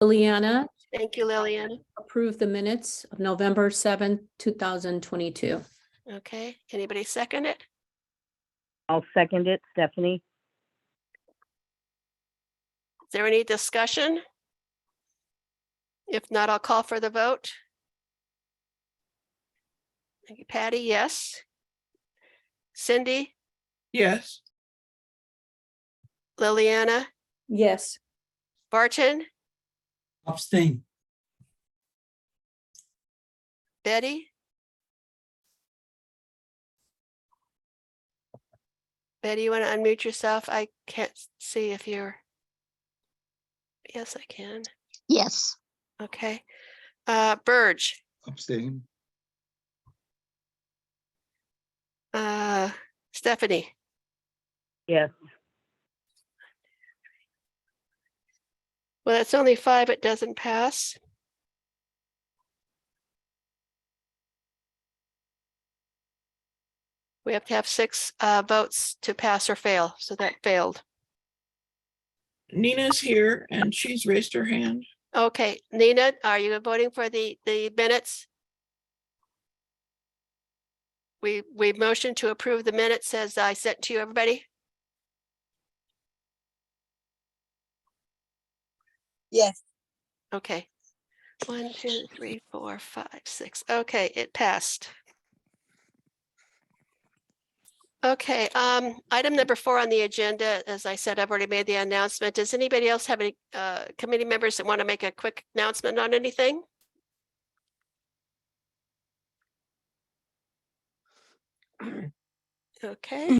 Liliana, Thank you, Lillian. approve the minutes of November 7th, 2022. Okay, anybody second it? I'll second it, Stephanie. Is there any discussion? If not, I'll call for the vote. Thank you, Patty, yes. Cindy, Yes. Liliana, Yes. Barton, Abstain. Betty? Betty, you want to unmute yourself? I can't see if you're. Yes, I can. Yes. Okay. Burge, Abstain. Stephanie, Yes. well, it's only 5, it doesn't pass. We have to have 6 votes to pass or fail, so that failed. Nina's here and she's raised her hand. Okay, Nina, are you voting for the minutes? We motioned to approve the minutes as I sent to you, everybody. Yes. Okay. 1, 2, 3, 4, 5, 6. Okay, it passed. Okay, item number 4 on the agenda, as I said, I've already made the announcement. Does anybody else have any committee members that want to make a quick announcement on anything? Okay.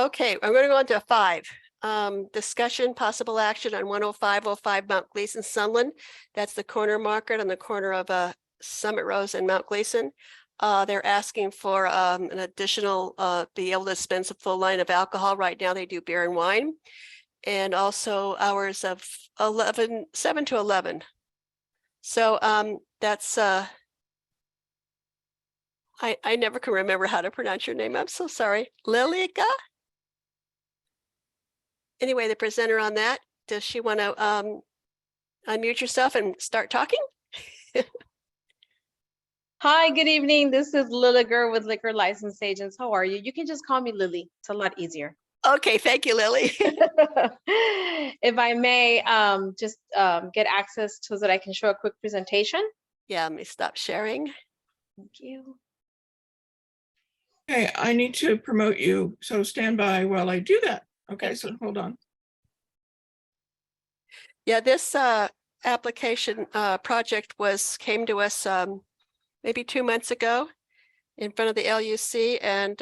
Okay, I'm going to go on to 5. Discussion, possible action on 10505 Mount Gleason, Sunland. That's the corner market on the corner of Summitrose and Mount Gleason. They're asking for an additional, be able to dispense a full line of alcohol. Right now they do beer and wine. And also hours of 7 to 11. So that's, I never can remember how to pronounce your name. I'm so sorry. Lilica? Anyway, the presenter on that, does she want to unmute yourself and start talking? Hi, good evening. This is Liliger with Liquor License Agents. How are you? You can just call me Lily. It's a lot easier. Okay, thank you, Lily. If I may just get access so that I can show a quick presentation. Yeah, let me stop sharing. Thank you. Okay, I need to promote you, so stand by while I do that. Okay, so hold on. Yeah, this application project came to us maybe 2 months ago in front of the LUC, and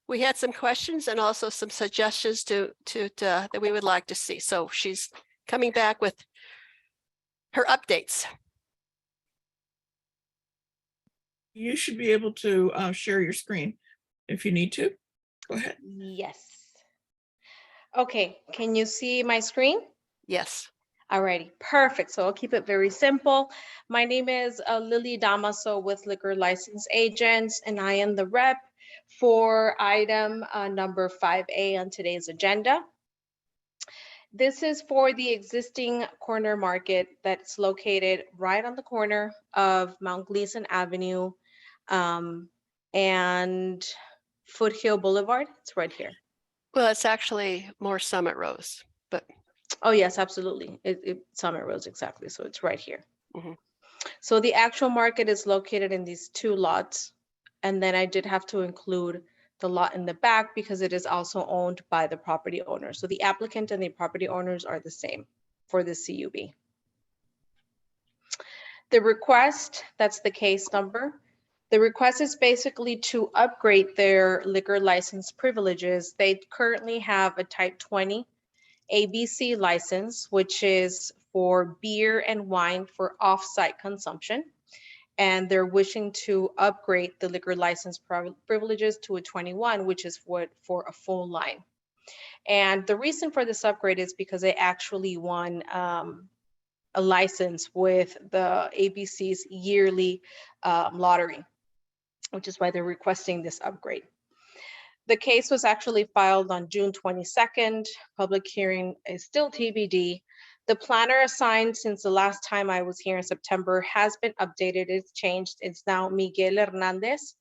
we had some questions and also some suggestions that we would like to see. So she's coming back with her updates. You should be able to share your screen if you need to. Go ahead. Yes. Okay, can you see my screen? Yes. Alrighty, perfect. So I'll keep it very simple. My name is Lily Damaso with Liquor License Agents, and I am the rep for item number 5A on today's agenda. This is for the existing corner market that's located right on the corner of Mount Gleason Avenue and Foothill Boulevard. It's right here. Well, it's actually more Summitrose, but. Oh, yes, absolutely. Summitrose, exactly. So it's right here. Mm-hmm. So the actual market is located in these 2 lots. And then I did have to include the lot in the back because it is also owned by the property owner. So the applicant and the property owners are the same for the CUB. The request, that's the case number. The request is basically to upgrade their liquor license privileges. They currently have a type 20 ABC license, which is for beer and wine for off-site consumption. And they're wishing to upgrade the liquor license privileges to a 21, which is for a full line. And the reason for this upgrade is because they actually won a license with the ABC's yearly lottery, which is why they're requesting this upgrade. The case was actually filed on June 22nd. Public hearing is still TBD. The planner assigned since the last time I was here in September has been updated. It's changed. It's now Miguel Hernandez,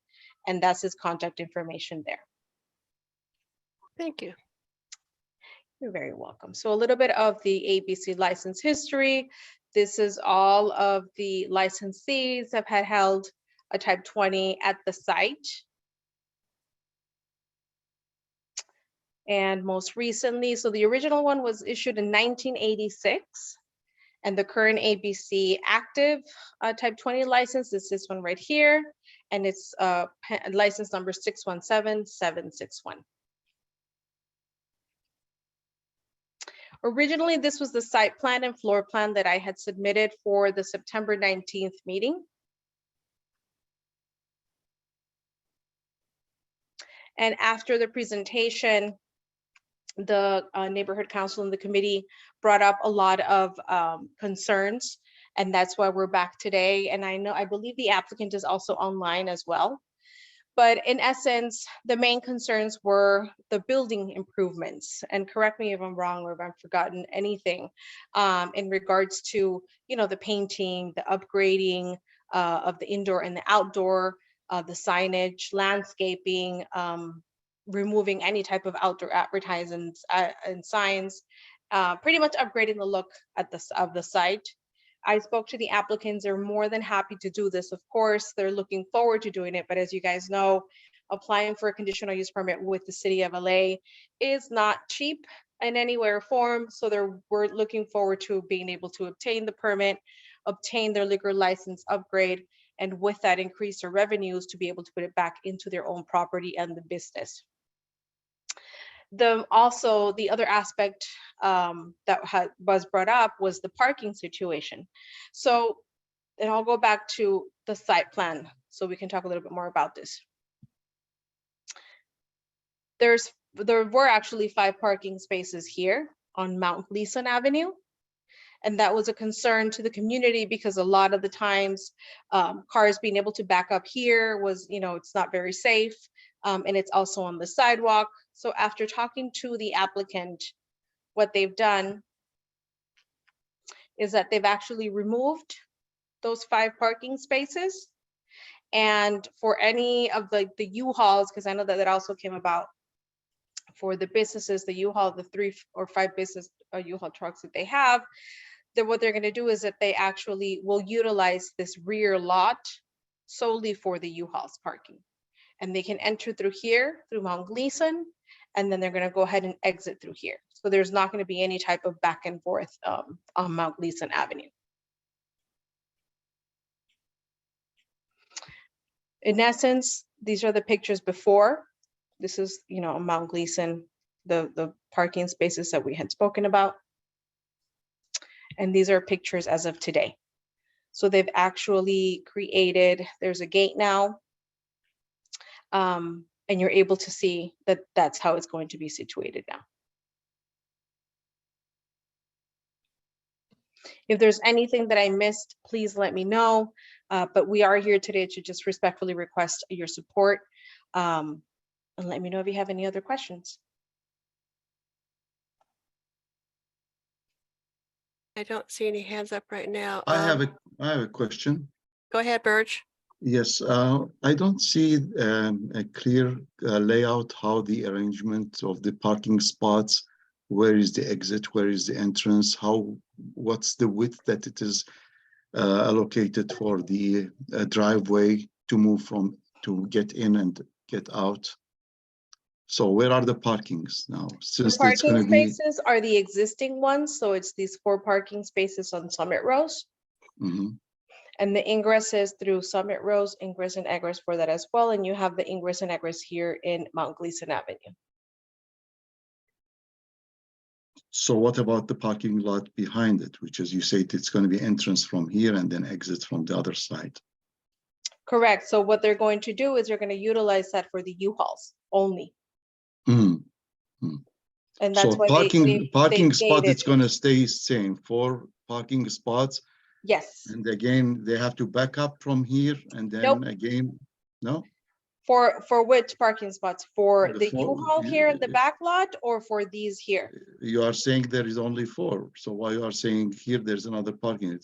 and that's his contact information there. Thank you. You're very welcome. So a little bit of the ABC license history. This is all of the licensees that had held a type 20 at the site. And most recently, so the original one was issued in 1986. And the current ABC active type 20 license is this one right here. And it's license number 617761. Originally, this was the site plan and floor plan that I had submitted for the September 19th meeting. And after the presentation, the neighborhood council and the committee brought up a lot of concerns, and that's why we're back today. And I believe the applicant is also online as well. But in essence, the main concerns were the building improvements. And correct me if I'm wrong or if I've forgotten anything in regards to, the painting, the upgrading of the indoor and the outdoor, the signage, landscaping, removing any type of outdoor advertisements and signs, pretty much upgrading the look of the site. I spoke to the applicants. They're more than happy to do this. Of course, they're looking forward to doing it. But as you guys know, applying for a conditional use permit with the city of LA is not cheap in any way or form. So we're looking forward to being able to obtain the permit, obtain their liquor license upgrade, and with that increase their revenues to be able to put it back into their own property and the business. Also, the other aspect that was brought up was the parking situation. So, and I'll go back to the site plan so we can talk a little bit more about this. There were actually 5 parking spaces here on Mount Gleason Avenue. And that was a concern to the community because a lot of the times cars being able to back up here was, it's not very safe. And it's also on the sidewalk. So after talking to the applicant, what they've done is that they've actually removed those 5 parking spaces. And for any of the U-Hauls, because I know that also came about for the businesses, the U-Haul, the 3 or 5 business U-Haul trucks that they have, then what they're going to do is that they actually will utilize this rear lot solely for the U-Haul's parking. And they can enter through here, through Mount Gleason, and then they're going to go ahead and exit through here. So there's not going to be any type of back and forth on Mount Gleason Avenue. In essence, these are the pictures before. This is, Mount Gleason, the parking spaces that we had spoken about. And these are pictures as of today. So they've actually created, there's a gate now. And you're able to see that that's how it's going to be situated now. If there's anything that I missed, please let me know. But we are here today to just respectfully request your support. And let me know if you have any other questions. I don't see any hands up right now. I have a question. Go ahead, Burge. Yes, I don't see a clear layout how the arrangement of the parking spots, where is the exit, where is the entrance, what's the width that it is allocated for the driveway to get in and get out. So where are the parkings now? Since The it's going parking to be. spaces are the existing ones. So it's these 4 parking spaces on Summitrose. Mhm. And the ingress is through Summitrose, ingress and egress for that as well. And you have the ingress and egress here in Mount Gleason Avenue. So what about the parking lot behind it, which is you said it's going to be entrance from here and then exit from the other side? Correct. So what they're going to do is they're going to utilize that for the U-Hauls only. Mm. And that's So why parking spot, gated. it's going to stay same, 4 parking spots. Yes. And again, they have to back up from here and then Nope. again, no? For which parking spots? For The the four- U-Haul here in the back lot or for these here? You are saying there is only 4. So why you are saying here there's another parking?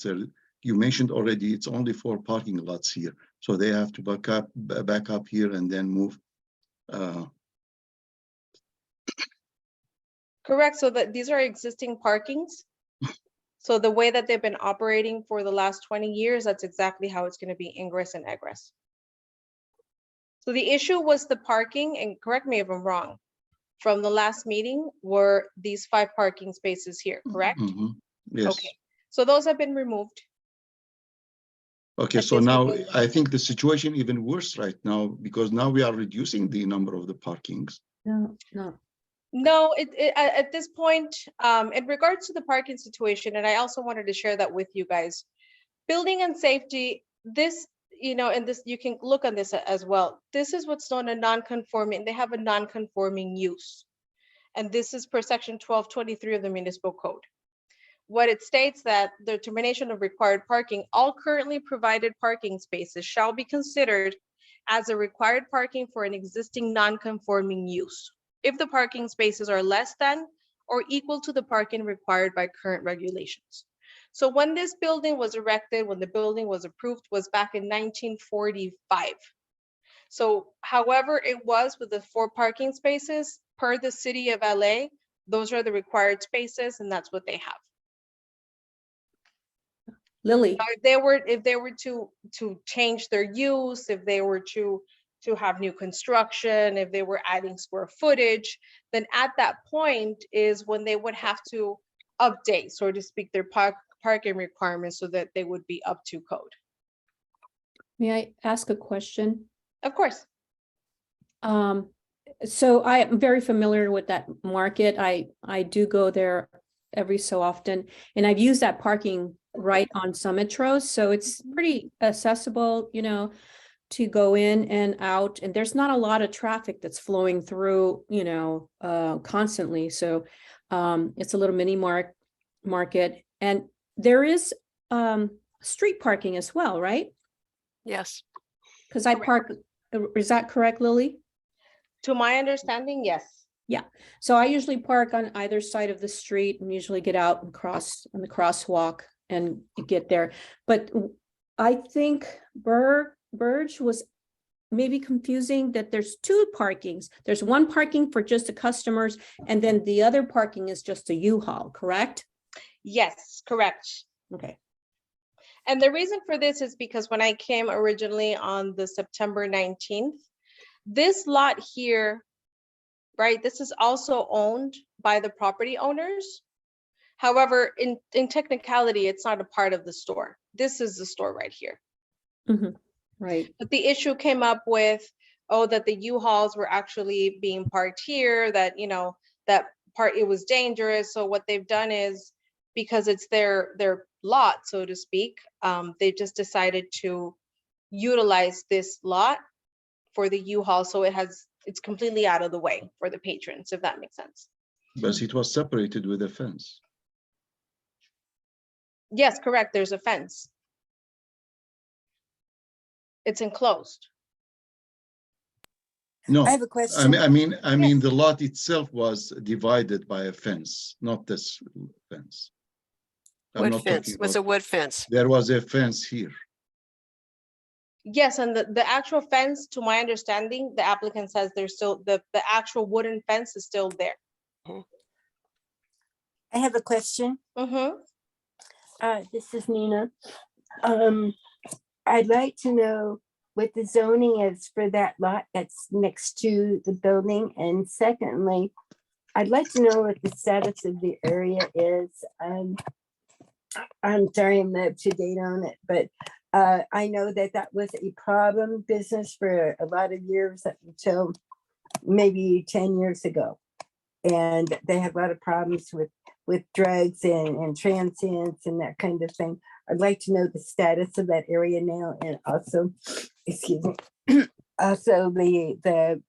You mentioned already it's only 4 parking lots here. So they have to back up here and then move. Correct, so that these are existing parkings. So the way that they've been operating for the last 20 years, that's exactly how it's gonna be ingress and egress. So the issue was the parking, and correct me if I'm wrong, from the last meeting were these 5 parking spaces here, correct? Mhm. Yes. Okay, so those have been removed. Okay, At so this now moment. I think the situation even worse right now because now we are reducing the number of the parkings. No, no. No, at this point, in regards to the parking situation, and I also wanted to share that with you guys. Building and safety, this, and this, you can look on this as well. This is what's known a non-conforming, they have a non-conforming use. And this is per section 1223 of the municipal code. What it states that the termination of required parking, all currently provided parking spaces shall be considered as a required parking for an existing non-conforming use, if the parking spaces are less than or equal to the parking required by current regulations. So when this building was erected, when the building was approved, was back in 1945. So however it was with the 4 parking spaces, per the city of LA, those are the required spaces and that's what they have. Lily, Now, if they were to change their use, if they were to have new construction, if they were adding square footage, then at that point is when they would have to update, so to speak, their parking requirements so that they would be up to code. may I ask a question? Of course. So I am very familiar with that market. I do go there every so often, and I've used that parking right on Summitrose, so it's pretty accessible, to go in and out, and there's not a lot of traffic that's flowing through, constantly. So it's a little mini market, and there is street parking as well, right? Yes. Because I park, is that correct, Lily? To my understanding, yes. So I usually park on either side of the street and usually get out and cross on the crosswalk and get there. But I think Burge was maybe confusing that there's 2 parkings. There's one parking for just the customers, and then the other parking is just a U-Haul, correct? Yes, correct. Okay. And the reason for this is because when I came originally on the September 19th, this lot here, right, this is also owned by the property owners. However, in technicality, it's not a part of the store. This is the store right here. Right. But the issue came up with, that the U-Hauls were actually being parked here, that, that part, it was dangerous. So what they've done is, because it's their lot, so to speak, they've just decided to utilize this lot for the U-Haul. So it's completely out of the way for the patrons, if that makes sense. But it was separated with a fence. Yes, correct. There's a fence. It's enclosed. No, I have a question. I mean, the lot itself was divided by a fence, not this fence. I'm Wood not fence, talking was a about- wood fence. There was a fence here. Yes, and the actual fence, to my understanding, the applicant says there's still, the actual wooden fence is still there. I have a question. This is Nina. I'd like to know what the zoning is for that lot that's next to the building. And secondly, I'd like to know what the status of the area is. I'm sorry, I'm not up to date on it, but I know that was a problem business for a lot of years until maybe 10 years ago. And they have a lot of problems with drugs and transients and that kind of thing. I'd like to know the status of that area now, and also, excuse me, also the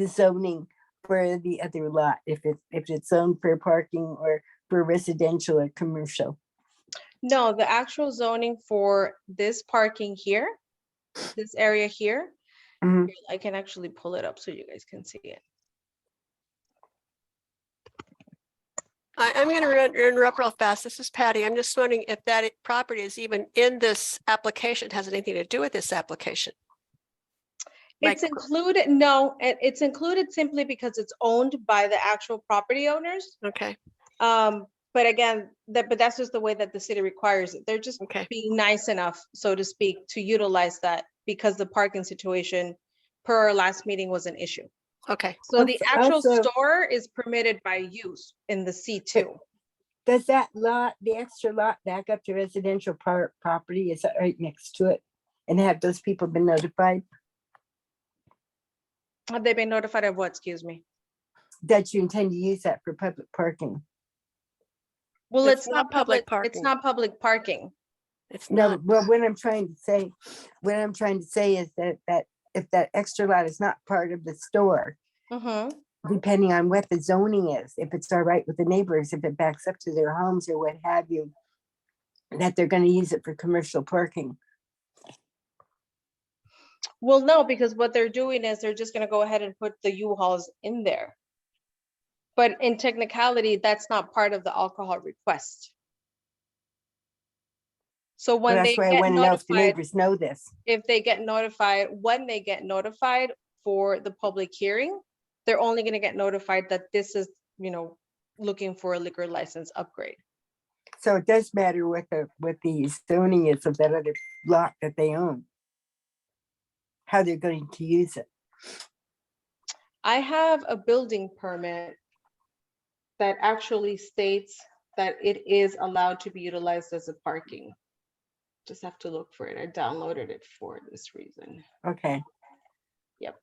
zoning for the other lot, if it's zoned for parking or for residential or commercial. No, the actual zoning for this parking here, this area here, Mhm. I can actually pull it up so you guys can see it. I'm going to interrupt real fast. This is Patty. I'm just wondering if that property is even in this application, has anything to do with this application. It's included, no, it's included simply because it's owned by the actual property owners. Okay, But again, but that's just the way that the city requires it. They're just okay, being nice enough, so to speak, to utilize that because the parking situation per our last meeting was an issue. okay. So the actual Also- store is permitted by use in the C2. Does that lot, the extra lot back up to residential property, is that right next to it? And have those people been notified Have they been notified of what, excuse me? that you intend to use that for public parking? Well, It's it's not not public public, it's parking. not public parking. It's No, not. well, what I'm trying to say is that if that extra lot is not part of the store, Mhm. depending on what the zoning is, if it's all right with the neighbors, if it backs up to their homes or what have you, that they're gonna use it for commercial parking. Well, no, because what they're doing is they're just gonna go ahead and put the U-Hauls in there. But in technicality, that's not part of the alcohol request. So But when they that's why I get wanna know if the notified, neighbors know this. if they get notified, when they get notified for the public hearing, they're only gonna get notified that this is, looking for a liquor license upgrade. So it does matter what the zoning is of that other lot that they own. How they're going to use it. I have a building permit that actually states that it is allowed to be utilized as a parking. Just have to look for it. I downloaded it for this reason. Okay. Yep.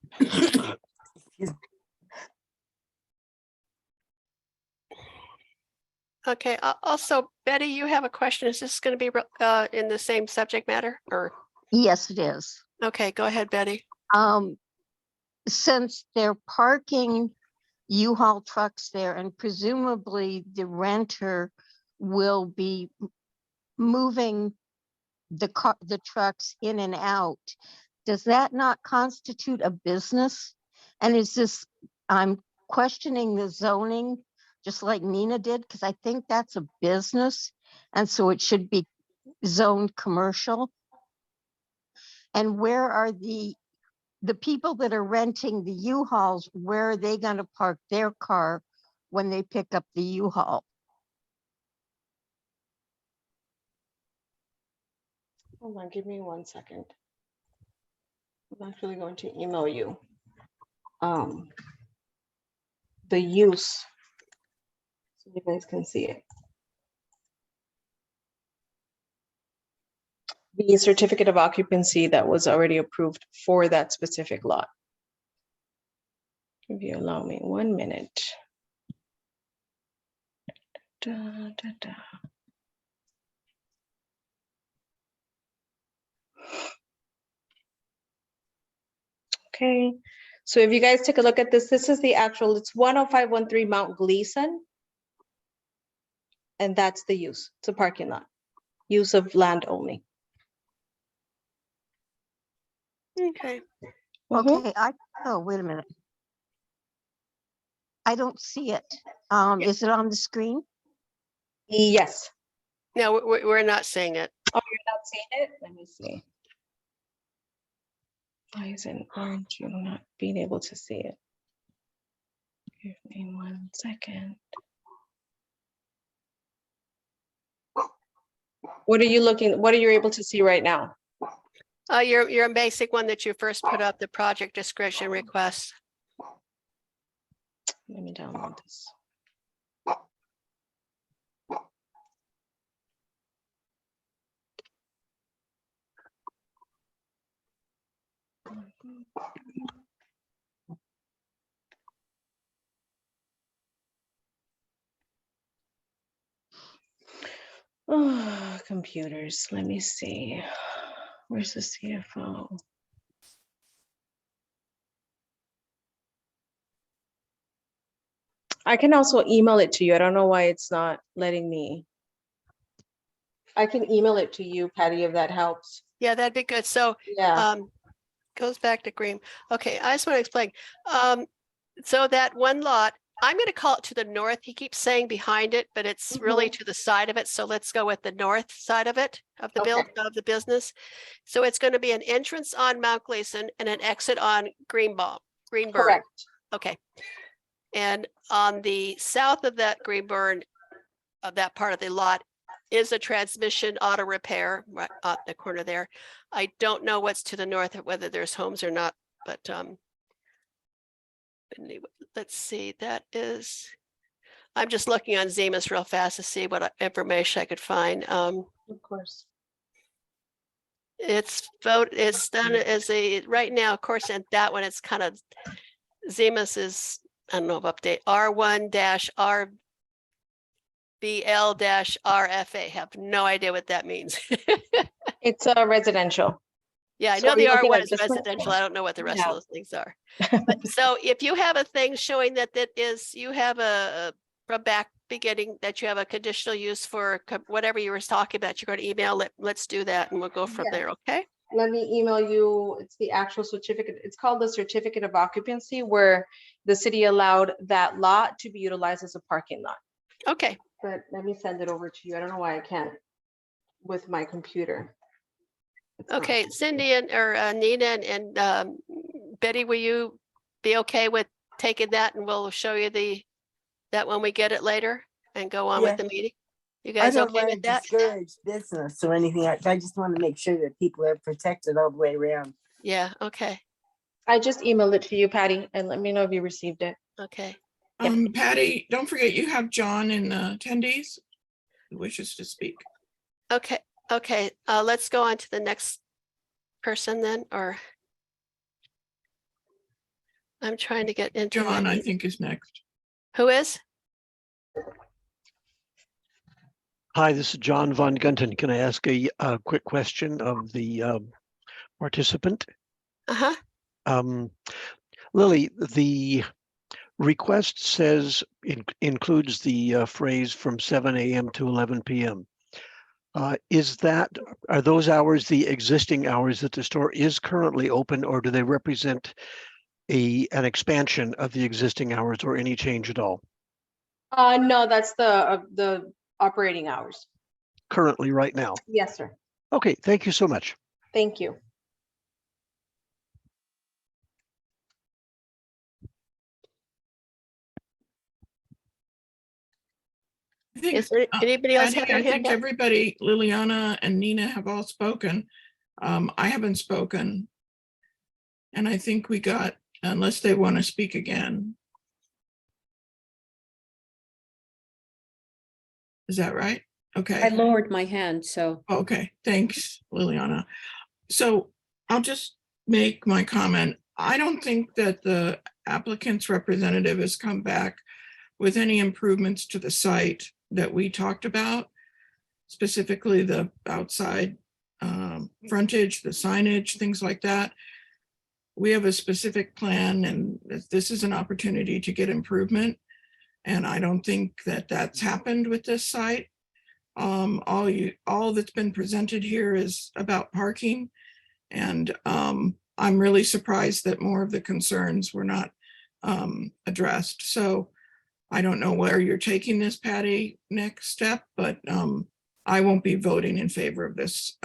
Okay, also, Betty, you have a question. Is this going to be in the same subject matter or? Yes, it is. Okay, go ahead, Betty. Since they're parking U-Haul trucks there and presumably the renter will be moving the trucks in and out, does that not constitute a business? And I'm questioning the zoning, just like Nina did, because I think that's a business. And so it should be zoned commercial. And where are the people that are renting the U-Hauls, where are they going to park their car when they pick up the U-Haul? Hold on, give me 1 second. I'm actually going to email you the use so you guys can see it. The certificate of occupancy that was already approved for that specific lot. If you allow me 1 minute. Da, da, da. Okay, so if you guys take a look at this, this is the actual, it's 10513 Mount Gleason. And that's the use, it's a parking lot, use of land only. Okay, Mhm. Okay, oh, wait a minute. I don't see it. Is it on the screen? Yes. no, we're not saying it. Oh, you're not seeing it? Let me see. Why aren't you not being able to see it? Give me 1 second. What are you able to see right now? Your basic one that you first put up, the project description request. Let me download this. Oh, computers, let me see. Where's the CFO? I can also email it to you. I don't know why it's not letting me. I can email it to you, Patty, if that helps. Yeah, that'd be good. So, Yeah. goes back to green. Okay, I just want to explain. So that one lot, I'm going to call it to the north. He keeps saying behind it, but it's really to the side of it. So let's go with the north side of it, of the build, of the business. So it's going to be an entrance on Mount Gleason and an exit on Greenburn. Correct. Okay. And on the south of that Greenburn, of that part of the lot, is a transmission auto repair right at the corner there. I don't know what's to the north, whether there's homes or not, but anyway, let's see, that is, I'm just looking on Zemus real fast to see what information I could find. Of course. It's done as a, right now, of course, and that one, it's kind of, Zemus is, I don't know if update, R1-RBL-RFA, have no idea what that means. It's a residential. Yeah, I So know are the you looking R1 at is this one? residential. I don't know what the rest Yeah. of those things are. But so if you have a thing showing that you have a from back beginning, that you have a conditional use for whatever you were talking about, you're going to email it. Let's do that and we'll go from Yeah. there. Okay. Let me email you, it's the actual certificate. It's called the certificate of occupancy, where the city allowed that lot to be utilized as a parking lot. Okay. But let me send it over to you. I don't know why I can't with my computer. It's not- Okay. Cindy and Nina and Betty, will you be okay with taking that and we'll show you that when we get it later and go on with Yeah. the meeting? You I guys don't okay want to with that? discourage business or anything. I just want to make sure that people are protected all the way around. Yeah. Okay. I just emailed it to you, Patty, and let me know if you received it. Okay. Patty, don't forget you have John in the attendees who wishes to speak. Okay. Okay. Let's go on to the next person then, or I'm trying to get into John, my I think, is next. Who is? Hi, this is John Von Gunten. Can I ask a quick question of the participant? Uh-huh. Lily, the request says includes the phrase from 7 a.m. to 11 p.m. Are those hours the existing hours that the store is currently open, or do they represent an expansion of the existing hours or any change at all? No, that's the operating hours. Currently, right now. Yes, sir. Okay, thank you so much. Thank you. I think, Is there anybody else Patty, have their I think hand up? everybody, Liliana and Nina have all spoken. I haven't spoken. And I think we got, unless they want to speak again. Is that right? I Okay. lowered my hand, so. Okay, thanks, Liliana. So I'll just make my comment. I don't think that the applicant's representative has come back with any improvements to the site that we talked about, specifically the outside frontage, the signage, things like that. We have a specific plan, and this is an opportunity to get improvement. And I don't think that that's happened with this site. All that's been presented here is about parking. And I'm really surprised that more of the concerns were not addressed. So I don't know where you're taking this, Patty, next step, but I won't be voting in favor of this.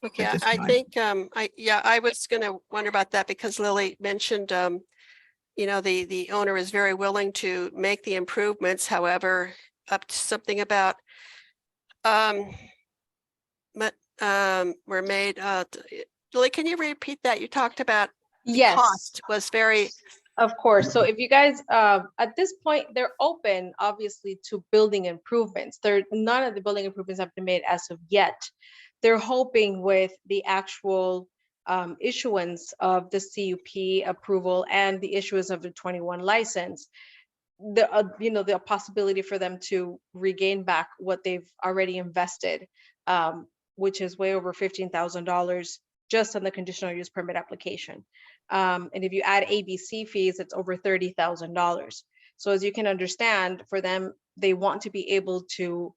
Okay, at this I time. think, I was gonna wonder about that because Lily mentioned, the owner is very willing to make the improvements, however, up to something about, were made, Lily, can you repeat that? You talked about the Yes. cost was very, Of course. So if you guys, at this point, they're open, obviously, to building improvements. None of the building improvements have been made as of yet. They're hoping with the actual issuance of the CUP approval and the issuance of the 21 license, the possibility for them to regain back what they've already invested, which is way over $15,000 just on the conditional use permit application. And if you add ABC fees, it's over $30,000. So as you can understand, for them, they want to be able to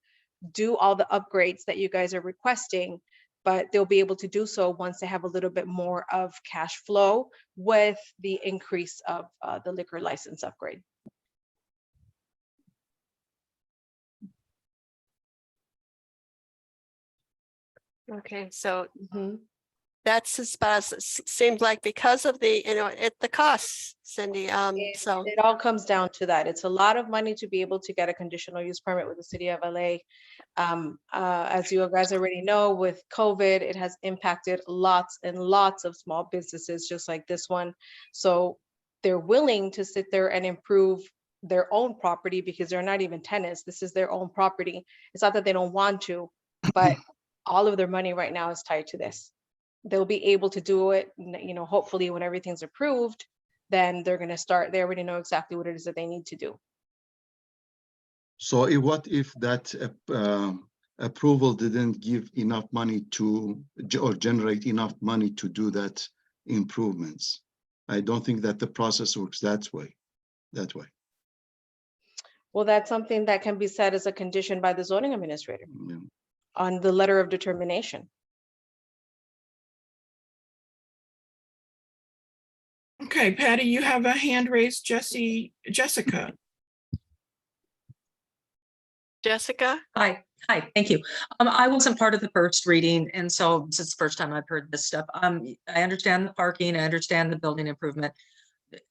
do all the upgrades that you guys are requesting but they'll be able to do so once they have a little bit more of cash flow with the increase of the liquor license upgrade. Okay, so Mhm. that's as bad as it seems like because of the, the costs, Cindy. So It all comes down to that. It's a lot of money to be able to get a conditional use permit with the city of LA. As you guys already know, with COVID, it has impacted lots and lots of small businesses just like this one. So they're willing to sit there and improve their own property because they're not even tenants. This is their own property. It's not that they don't want to, but all of their money right now is tied to this. They'll be able to do it, hopefully when everything's approved, then they're going to start. They already know exactly what it is that they need to do. So what if that approval didn't give enough money or generate enough money to do that improvements? I don't think that the process works that way. Well, that's something that can be set as a condition by the zoning administrator Yeah. on the letter of determination. Okay, Patty, you have a hand raised. Jessica. Jessica, Hi, thank you. I wasn't part of the first reading, and so this is the first time I've heard this stuff. I understand the parking, I understand the building improvement.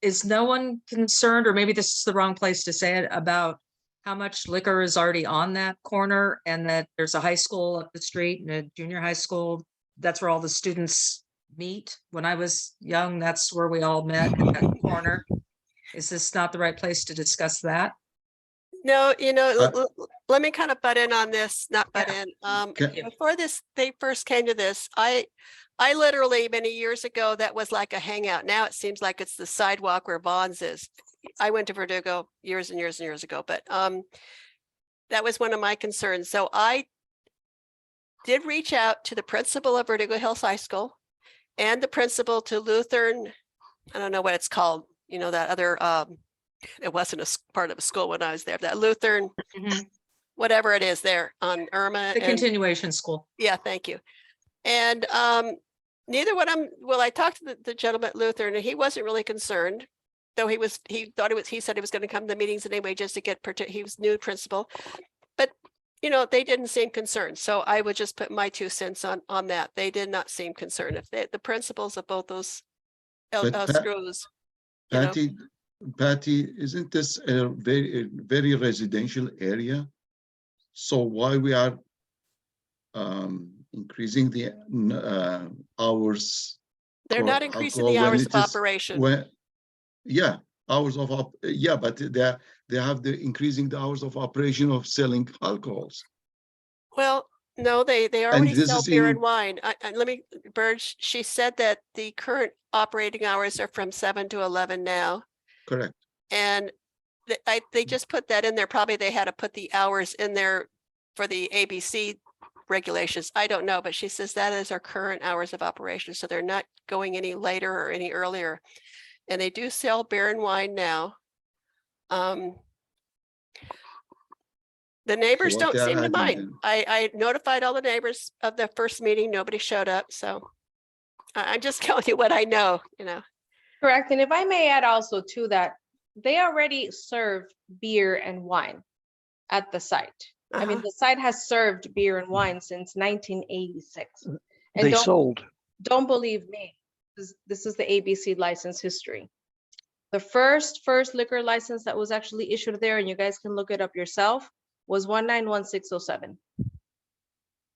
Is no one concerned, or maybe this is the wrong place to say it, about how much liquor is already on that corner and that there's a high school up the street and a junior high school? That's where all the students meet. When I was young, that's where we all met, at that corner. Is this not the right place to discuss that? no, let me kind of butt in on this, not butt in. Okay. Before they first came to this, I literally many years ago, that was like a hangout. Now it seems like it's the sidewalk where Vons is. I went to Verdugo years and years and years ago, but that was one of my concerns. So I did reach out to the principal of Verdugo Hills High School and the principal to Lutheran, I don't know what it's called, that other, it wasn't part of a school when I was there, that Lutheran, Mhm. whatever it is there on Irma. The continuation school. Yeah, thank you. And neither one of them, well, I talked to the gentleman at Lutheran and he wasn't really concerned, though he said he was going to come to the meetings anyway, just to get, he was new principal. But, they didn't seem concerned. So I would just put my 2 cents on that. They did not seem concerned. If the principals of both those schools. Patty, isn't this a very residential area? So why we are increasing the hours? They're not increasing the hours of operation. Yeah, hours of but they have the increasing the hours of operation of selling alcohols. Well, no, they already sell beer and wine. Burge, she said that the current operating hours are from 7 to 11 now. Correct. And they just put that in there. Probably they had to put the hours in there for the ABC regulations. I don't know, but she says that is our current hours of operation. So they're not going any later or any earlier. And they do sell beer and wine now. The neighbors don't seem to mind. I notified all the neighbors of the first meeting. Nobody showed up. So I'm just telling you what I know, Correct. And if I may add also to that, they already serve beer and wine at the site. I mean, the site has served beer and wine since 1986. And They sold. Don't believe me. This is the ABC license history. The first liquor license that was actually issued there, and you guys can look it up yourself, was 191607.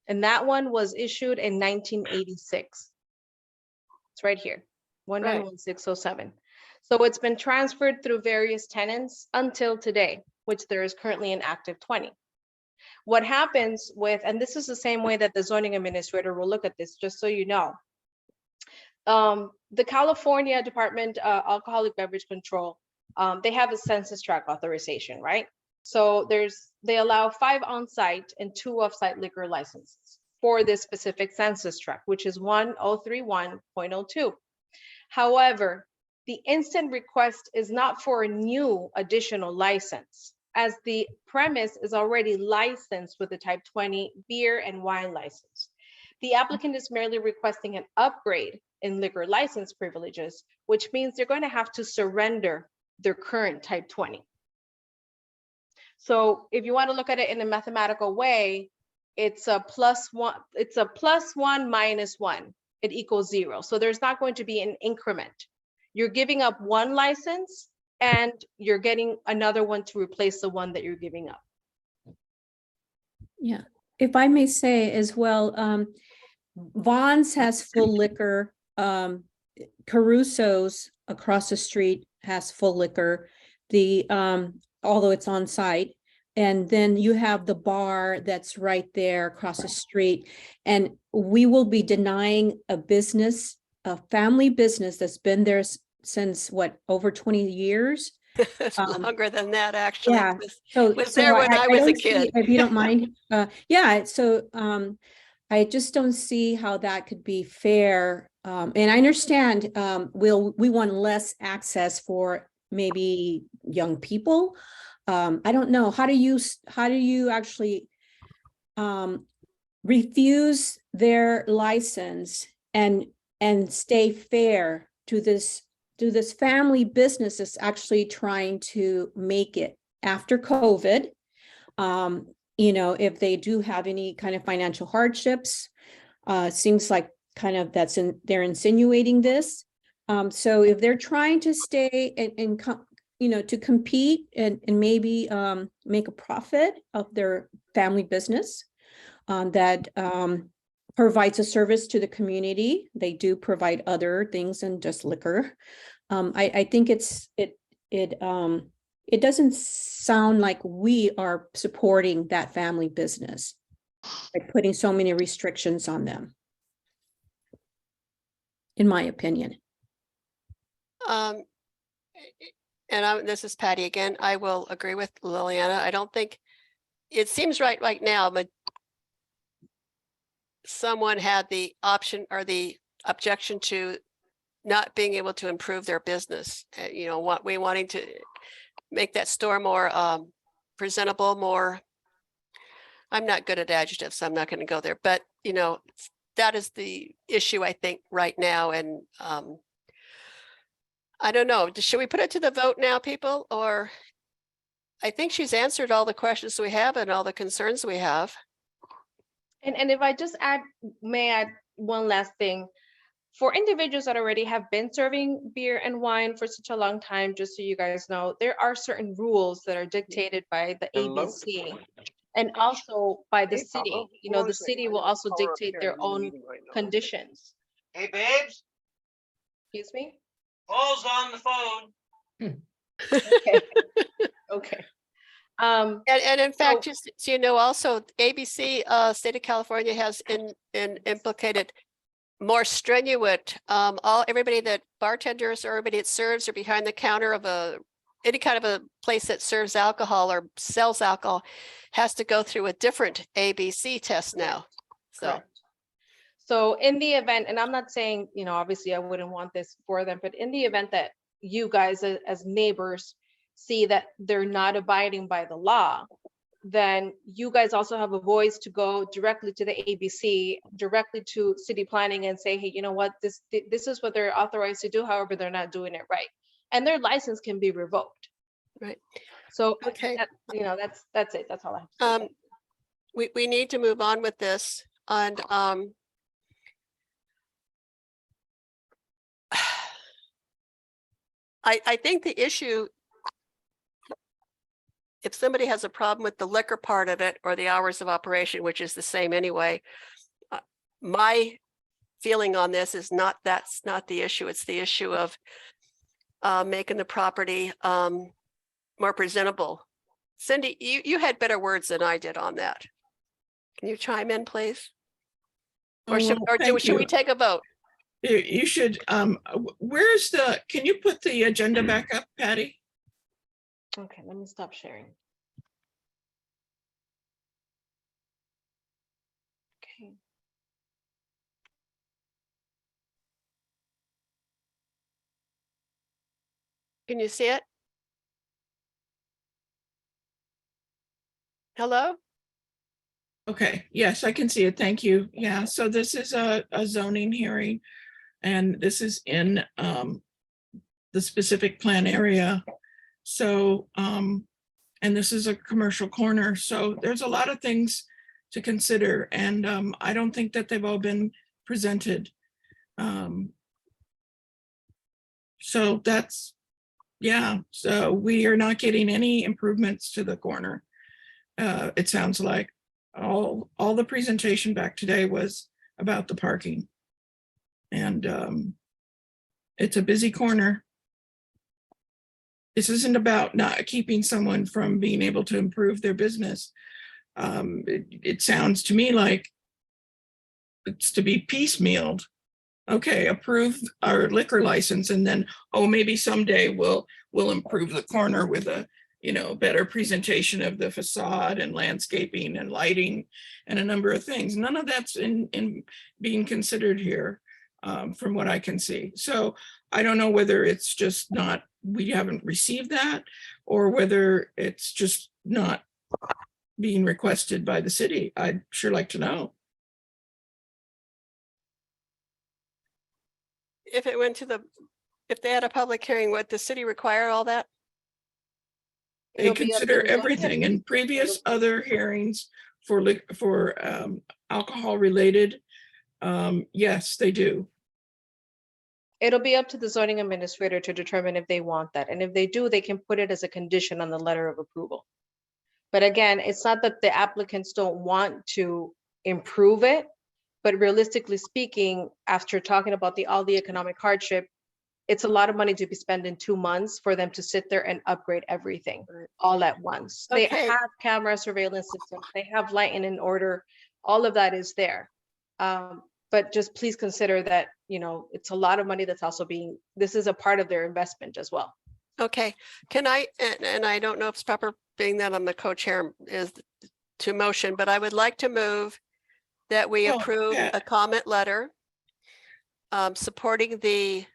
And that one was issued in 1986. It's right here, 191607. So it's been transferred through various tenants until today, which there is currently an active 20. What happens with, and this is the same way that the zoning administrator will look at this, just so you know. The California Department of Alcoholic Beverage Control, they have a census tract authorization, right? So they allow 5 on-site and 2 off-site liquor licenses for this specific census tract, which is 1031.02. However, the instant request is not for a new additional license, as the premise is already licensed with the type 20 beer and wine license. The applicant is merely requesting an upgrade in liquor license privileges, which means they're going to have to surrender their current type 20. So if you want to look at it in a mathematical way, it's a +1 minus 1. It equals 0. So there's not going to be an increment. You're giving up one license and you're getting another one to replace the one that you're giving up. Yeah, if I may say as well, Vaughn's has full liquor. Caruso's across the street has full liquor. Although it's on site. And then you have the bar that's right there across the street. And we will be denying a family business that's been there since what, over 20 years? It's longer than that, actually. Yeah, It was there when I was a don't see- kid. If you don't mind, yeah, so I just don't see how that could be fair. And I understand we want less access for maybe young people. I don't know, how do you actually refuse their license and stay fair to this family business that's actually trying to make it after COVID? If they do have any kind of financial hardships, seems like kind of they're insinuating this. So if they're trying to stay and to compete and maybe make a profit of their family business that provides a service to the community, they do provide other things than just liquor. I think it doesn't sound like we are supporting that family business by putting so many restrictions on them, in my opinion. This is Patty again. I will agree with Liliana. I don't think it seems right now, but someone had the option or the objection to not being able to improve their business. Wanting to make that store more presentable, more. I'm not good at adjectives, so I'm not going to go there. But that is the issue, I think, right now. And I don't know. Should we put it to the vote now, people? Or I think she's answered all the questions we have and all the concerns we have. And if I just may add one last thing. For individuals that already have been serving beer and wine for such a long time, just so you guys know, there are certain rules that are dictated by the ABC and also by the city. The city will also dictate their own conditions. Hey, babes, Excuse me? Paul's on the phone. Okay. Okay. And in fact, just so you know, also ABC, state of California has implicated more strenuous, everybody that bartenders or everybody that serves or behind the counter of any kind of a place that serves alcohol or sells alcohol has to go through a different ABC test now. So in the event, and I'm not saying, obviously I wouldn't want this for them, but in the event that you guys as neighbors see that they're not abiding by the law, then you guys also have a voice to go directly to the ABC, directly to city planning and say, hey, you know what, this is what they're authorized to do. However, they're not doing it right. And their license can be revoked. Right. So, okay. That's it. That's all I have to say. We need to move on with this. And I think the issue, if somebody has a problem with the liquor part of it or the hours of operation, which is the same anyway, my feeling on this is that's not the issue. It's the issue of making the property more presentable. Cindy, you had better words than I did on that. Can you chime in, please? Or should we take a vote? You should, can you put the agenda back up, Patty? Okay, let me stop sharing. Okay. Can you see it? Hello? Okay, yes, I can see it. Thank you. Yeah, so this is a zoning hearing, and this is in the specific plan area. So, and this is a commercial corner, so there's a lot of things to consider, and I don't think that they've all been presented. So that's, yeah, so we are not getting any improvements to the corner. It sounds like all the presentation back today was about the parking. And it's a busy corner. This isn't about not keeping someone from being able to improve their business. It sounds to me like it's to be piecemealed. Okay, approve our liquor license, and then, oh, maybe someday we'll improve the corner with a, better presentation of the facade and landscaping and lighting and a number of things. None of that's in being considered here, from what I can see. So I don't know whether it's just not, we haven't received that, or whether it's just not being requested by the city. I'd sure like to know. If it went to if they had a public hearing, would the city require all that? They consider everything. In previous other hearings for alcohol related, yes, they do. It'll be up to the zoning administrator to determine if they want that. And if they do, they can put it as a condition on the letter of approval. But again, it's not that the applicants don't want to improve it, but realistically speaking, after talking about all the economic hardship, it's a lot of money to be spent in 2 months for them to sit there and upgrade everything all at once. They Okay. have camera surveillance systems, they have lighting in order, all of that is there. But just please consider that, it's a lot of money that's also this is a part of their investment as well. Okay, can I, and I don't know if it's proper being that I'm the co-chair is to motion, but I would like to move that we Oh, approve yeah. a comment letter supporting the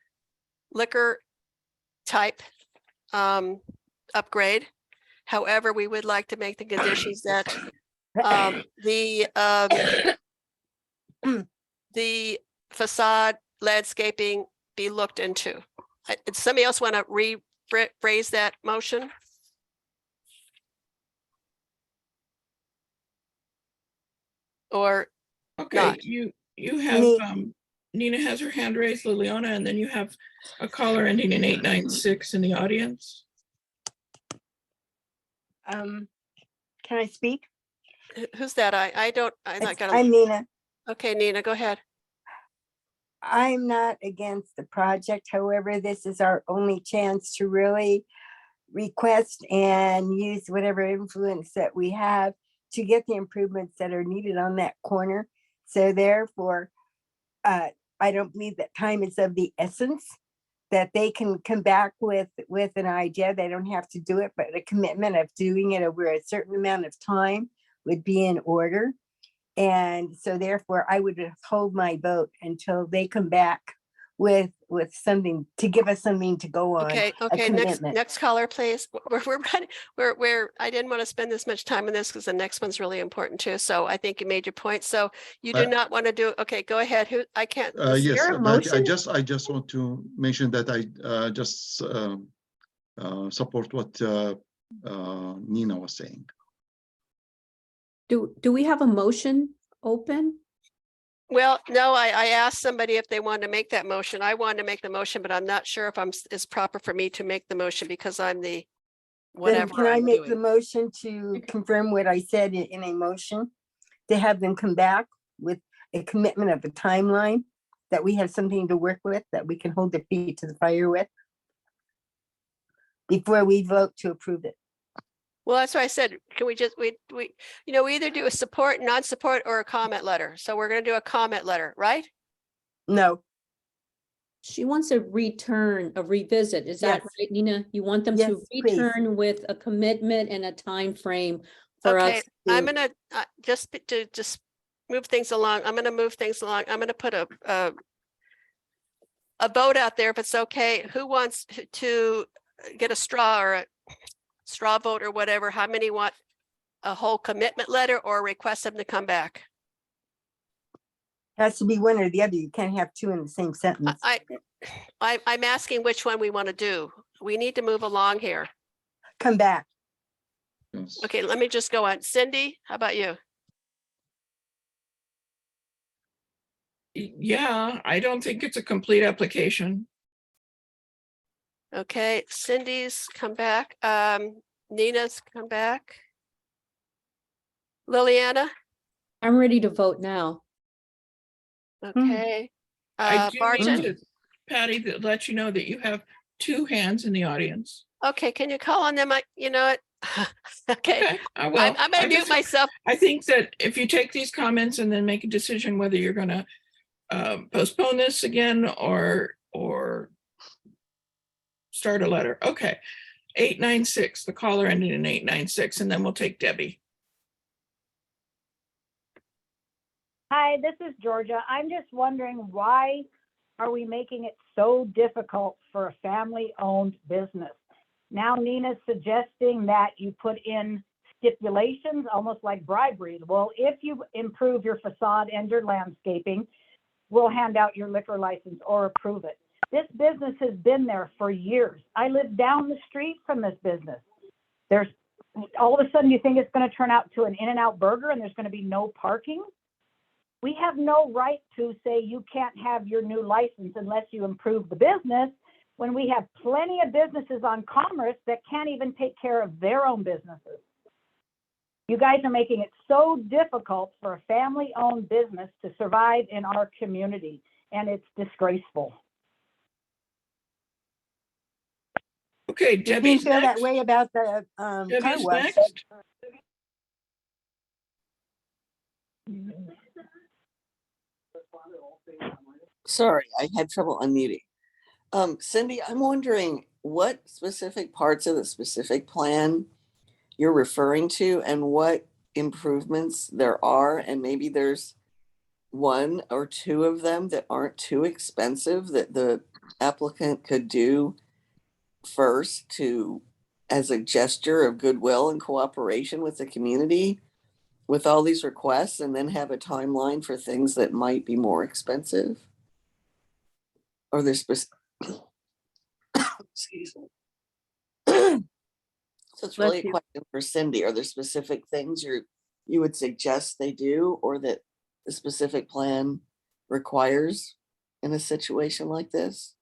liquor type upgrade. However, we would like to make the conditions that the facade landscaping be looked into. Does somebody else want to rephrase that motion? Or Okay, not. you have, Me. Nina has her hand raised, Liliana, and then you have a caller ending in 896 in the audience. Can I speak? Who's that? I'm not gonna. I'm Nina. Okay, Nina, go ahead. I'm not against the project. However, this is our only chance to really request and use whatever influence that we have to get the improvements that are needed on that corner. So therefore, I don't believe that time is of the essence, that they can come back with an idea. They don't have to do it, but a commitment of doing it over a certain amount of time would be in order. And so therefore, I would hold my vote until they come back with something to give us something to go on. Okay, a okay, commitment. next caller, please. I didn't want to spend this much time on this because the next one's really important too. So I think you made your point. So you do not want to do, okay, go ahead. I can't. Yes, there a but motion? I just want to mention that I just support what Nina was saying. Do we have a motion open? Well, no, I asked somebody if they wanted to make that motion. I wanted to make the motion, but I'm not sure if it's proper for me to make the motion because I'm the Then whatever can I I'm make the doing. motion to confirm what I said in a motion? To have them come back with a commitment of a timeline, that we have something to work with, that we can hold their feet to the fire with before we vote to approve it. Well, that's why I said, can we just, we either do a support, non-support, or a comment letter. So we're going to do a comment letter, right? No, She wants a revisit. Is that Yes. right, Nina? You want them to Yes, please. return with a commitment and a time frame for Okay, us. I'm to- gonna just move things along. I'm gonna move things along. I'm gonna put a vote out there if it's okay. Who wants to get a straw or a straw vote or whatever? How many want a whole commitment letter or request them to come back? Has to be one or the other. You can't have two in the same sentence. I'm asking which one we want to do. We need to move along here. Come back. Yes. Okay, let me just go on. Cindy, how about you? Yeah, I don't think it's a complete application. Okay, Cindy's come back. Nina's come back. Liliana, I'm ready to vote now. okay. I do need Martin, to, Patty, to let you know that you have 2 hands in the audience. okay, can you call on them? You know what? Okay, I will. I'm gonna mute myself. I think that if you take these comments and then make a decision whether you're gonna postpone this again or start a letter. Okay. 896, the caller ended in 896, and then we'll take Debbie. Hi, this is Georgia. I'm just wondering, why are we making it so difficult for a family-owned business? Now Nina's suggesting that you put in stipulations, almost like bribery. Well, if you improve your facade and your landscaping, we'll hand out your liquor license or approve it. This business has been there for years. I live down the street from this business. There's all of a sudden you think it's going to turn out to an In-N-Out burger and there's going to be no parking. We have no right to say you can't have your new license unless you improve the business, when we have plenty of businesses on Commerce that can't even take care of their own businesses. You guys are making it so difficult for a family-owned business to survive in our community, and it's disgraceful. Okay, You Debbie's feel that next. way about the car Debbie's wash. next. Sorry, I had trouble unmuting. Cindy, I'm wondering what specific parts of the specific plan you're referring to and what improvements there are, and maybe there's 1 or 2 of them that aren't too expensive that the applicant could do first to, as a gesture of goodwill and cooperation with the community with all these requests, and then have a timeline for things that might be more expensive. Or there's excuse me. So it's really a question for Cindy. Are there specific things you would suggest they do, or that the specific plan requires in a situation like this?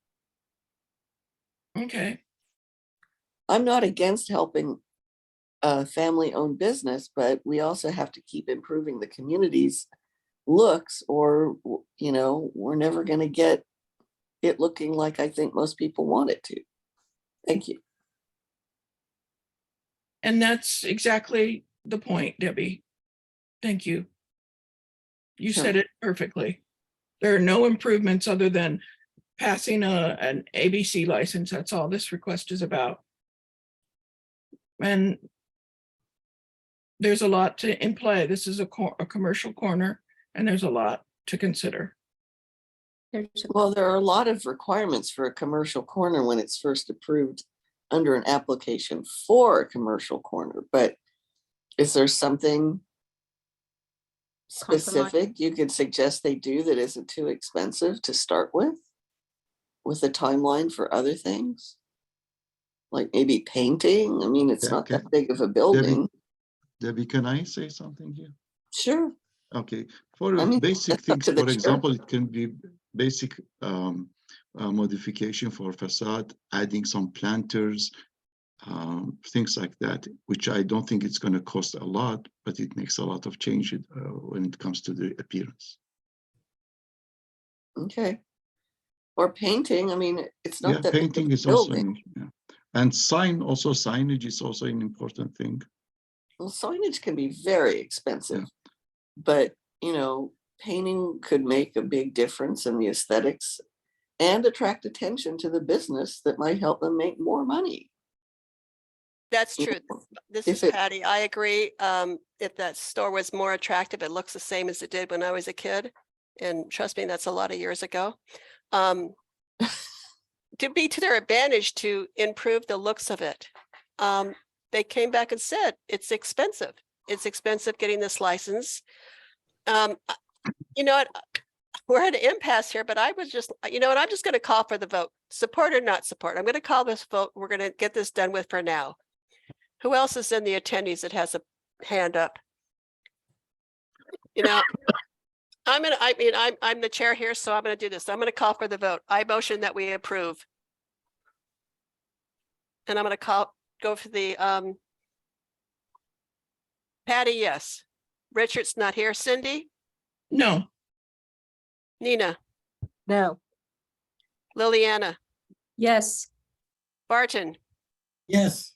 Okay. I'm not against helping a family-owned business, but we also have to keep improving the community's looks, or, you know, we're never going to get it looking like I think most people want it to. Thank you. And that's exactly the point, Debbie. Thank you. You Sure. said it perfectly. There are no improvements other than passing an ABC license. That's all this request is about. And there's a lot in play. This is a commercial corner, and there's a lot to consider. Well, there are a lot of requirements for a commercial corner when it's first approved under an application for a commercial corner, but is there something specific you could suggest they do that isn't too expensive to start with a timeline for other things? Like maybe painting? I mean, it's not that big of a building. Debbie, can I say something here? Sure. Okay, for I mean, basic that's up things, to the for chair. example, it can be basic modification for facade, adding some planters, things like that, which I don't think it's going to cost a lot, but it makes a lot of change when it comes to the appearance. Okay. Or painting, I mean, it's not that big of painting a is also, building. and signage is also an important thing. Well, signage can be very expensive, but you know, painting could make a big difference in the aesthetics and attract attention to the business that might help them make more money. That's true. This is Patty. I agree. If that store was more attractive, it looks the same as it did when I was a kid. And trust me, that's a lot of years ago. To be to their advantage to improve the looks of it. They came back and said it's expensive. it's expensive getting this license. You know what? We're at an impasse here, but I was just, you know what? I'm just going to call for the vote. Support or not support. I'm going to call this vote. We're going to get this done with for now. Who else is in the attendees that has a hand up? You know, I'm the chair here, so I'm going to do this. I'm going to call for the vote. I motion that we approve. And I'm going to go for the, Patty, yes. Richard's not here. Cindy? No. Nina? No. Liliana? Yes. Barton? Yes.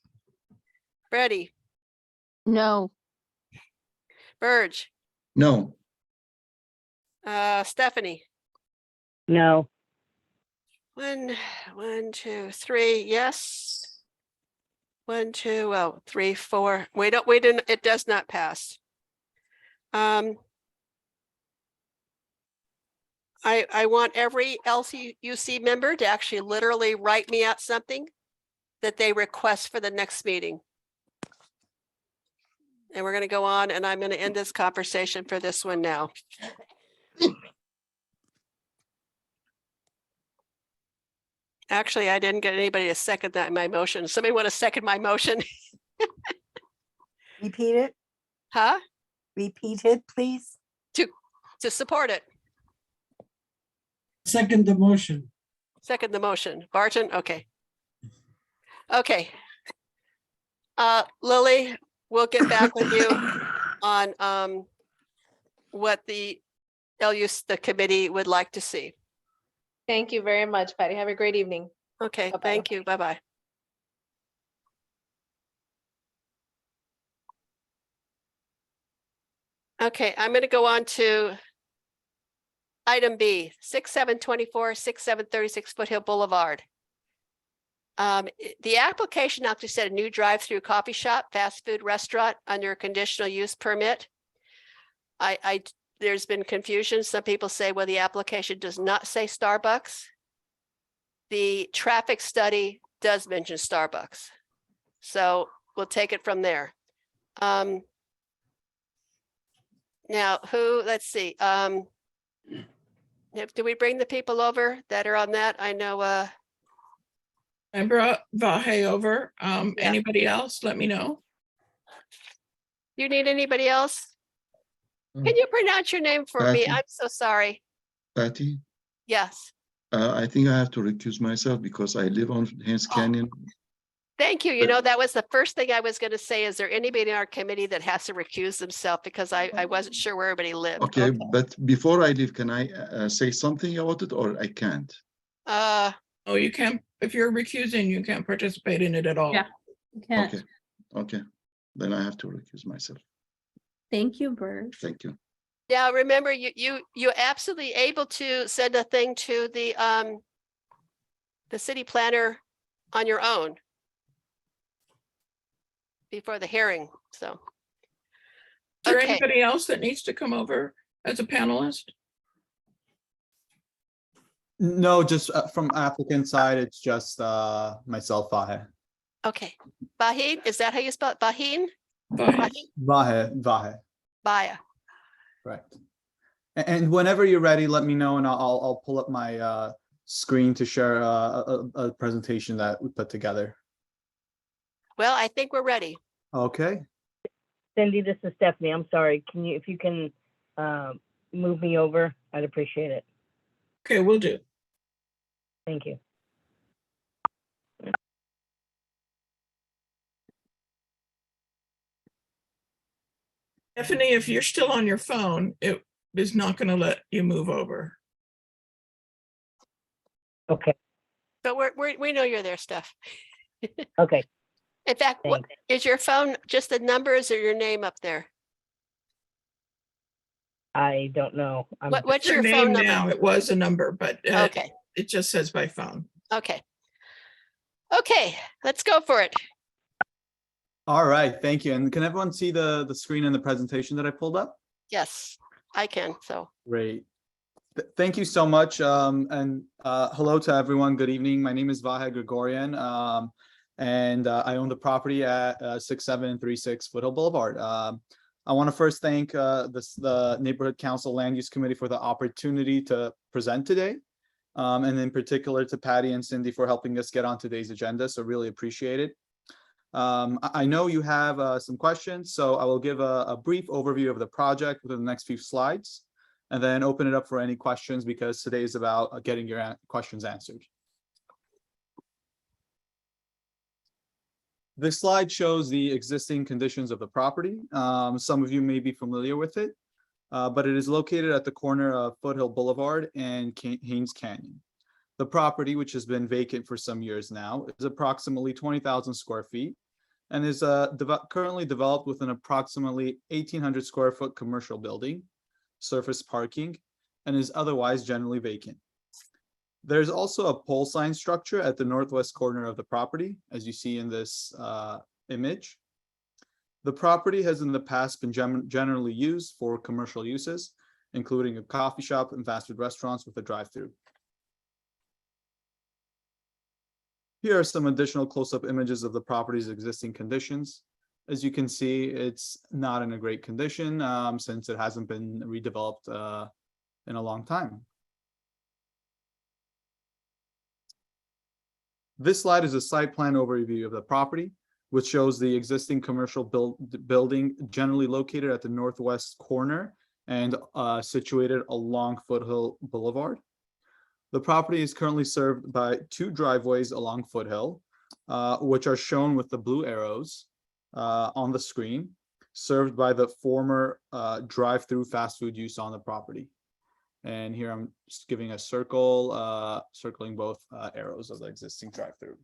Freddie? No, Burge? No, Stephanie? No. One, two, three, yes. 1, 2, oh, 3, 4. We didn't, it does not pass. I want every LCUC member to actually literally write me out something that they request for the next meeting. And we're going to go on, and I'm going to end this conversation for this one now. Actually, I didn't get anybody to second that in my motion. Somebody want to second my motion? Repeat it. Huh? Repeat it, please. To support it. Second the motion. Second the motion. Barton, okay. Okay. Lily, we'll get back with you on what the committee would like to see. Thank you very much, Patty. Have a great evening. Okay, Bye-bye. thank you. Bye-bye. Okay, I'm going to go on to item B, 6724, 6736 Foothill Boulevard. The application actually said a new drive-through coffee shop, fast food restaurant under a conditional use permit. There's been confusion. Some people say, well, the application does not say Starbucks. The traffic study does mention Starbucks. So we'll take it from there. Now, let's see. Do we bring the people over that are on that? I know. I brought Vahe over. Anybody else? Let me know. You need anybody else? Can you pronounce your name for me? Patty. I'm so sorry. Patty, Yes. I think I have to recuse myself because I live on Haines Canyon. Thank you. You know, that was the first thing I was going to say. Is there anybody in our committee that has to recuse themselves? Because I wasn't sure where everybody lived. Okay, but before I leave, can I say something about it or I can't? Oh, you can't, if you're recusing, you can't participate in it at all. Yeah. You can't. Okay, okay. Then I have to recuse myself. Thank you, Bert. Thank you. Yeah, remember you're absolutely able to send a thing to the city planner on your own before the hearing. So. Is there Okay. anybody else that needs to come over as a panelist? No, just from applicant side, it's just myself, Vahe. Okay. Baheen, is that how you spell it? Baheen? Vahe. Vahe, Baya. correct. And whenever you're ready, let me know and I'll pull up my screen to share a presentation that we put together. Well, I think we're ready. Okay. Cindy, this is Stephanie. I'm sorry. If you can move me over, I'd appreciate it. Okay, we'll do. Thank you. Stephanie, if you're still on your phone, it is not going to let you move over. Okay. But we know you're there, Steph. Okay. In fact, what Thanks. is your phone, just the numbers or your name up there? I don't know. What's your name phone now? number? It was a number, but Okay. it just says by phone. Okay. Okay, let's go for it. All right, thank you. And can everyone see the screen and the presentation that I pulled up? Yes, I can. So. Great. Thank you so much. And hello to everyone. Good evening. My name is Vahe Gregorian. And I own the property at 6736 Foothill Boulevard. I want to first thank the Neighborhood Council Land Use Committee for the opportunity to present today. And in particular to Patty and Cindy for helping us get on today's agenda. So really appreciate it. I know you have some questions, so I will give a brief overview of the project within the next few slides, and then open it up for any questions because today is about getting your questions answered. This slide shows the existing conditions of the property. Some of you may be familiar with it, but it is located at the corner of Foothill Boulevard and Haines Canyon. The property, which has been vacant for some years now, is approximately 20,000 square feet and is currently developed with an approximately 1,800 square foot commercial building, surface parking, and is otherwise generally vacant. There's also a pole sign structure at the northwest corner of the property, as you see in this image. The property has in the past been generally used for commercial uses, including a coffee shop and fast food restaurants with a drive-thru. Here are some additional close-up images of the property's existing conditions. As you can see, it's not in a great condition since it hasn't been redeveloped in a long time. This slide is a site plan overview of the property, which shows the existing commercial building generally located at the northwest corner and situated along Foothill Boulevard. The property is currently served by 2 driveways along Foothill, which are shown with the blue arrows on the screen, served by the former drive-through fast food use on the property. And here I'm just giving a circle, circling both arrows of the existing drive-through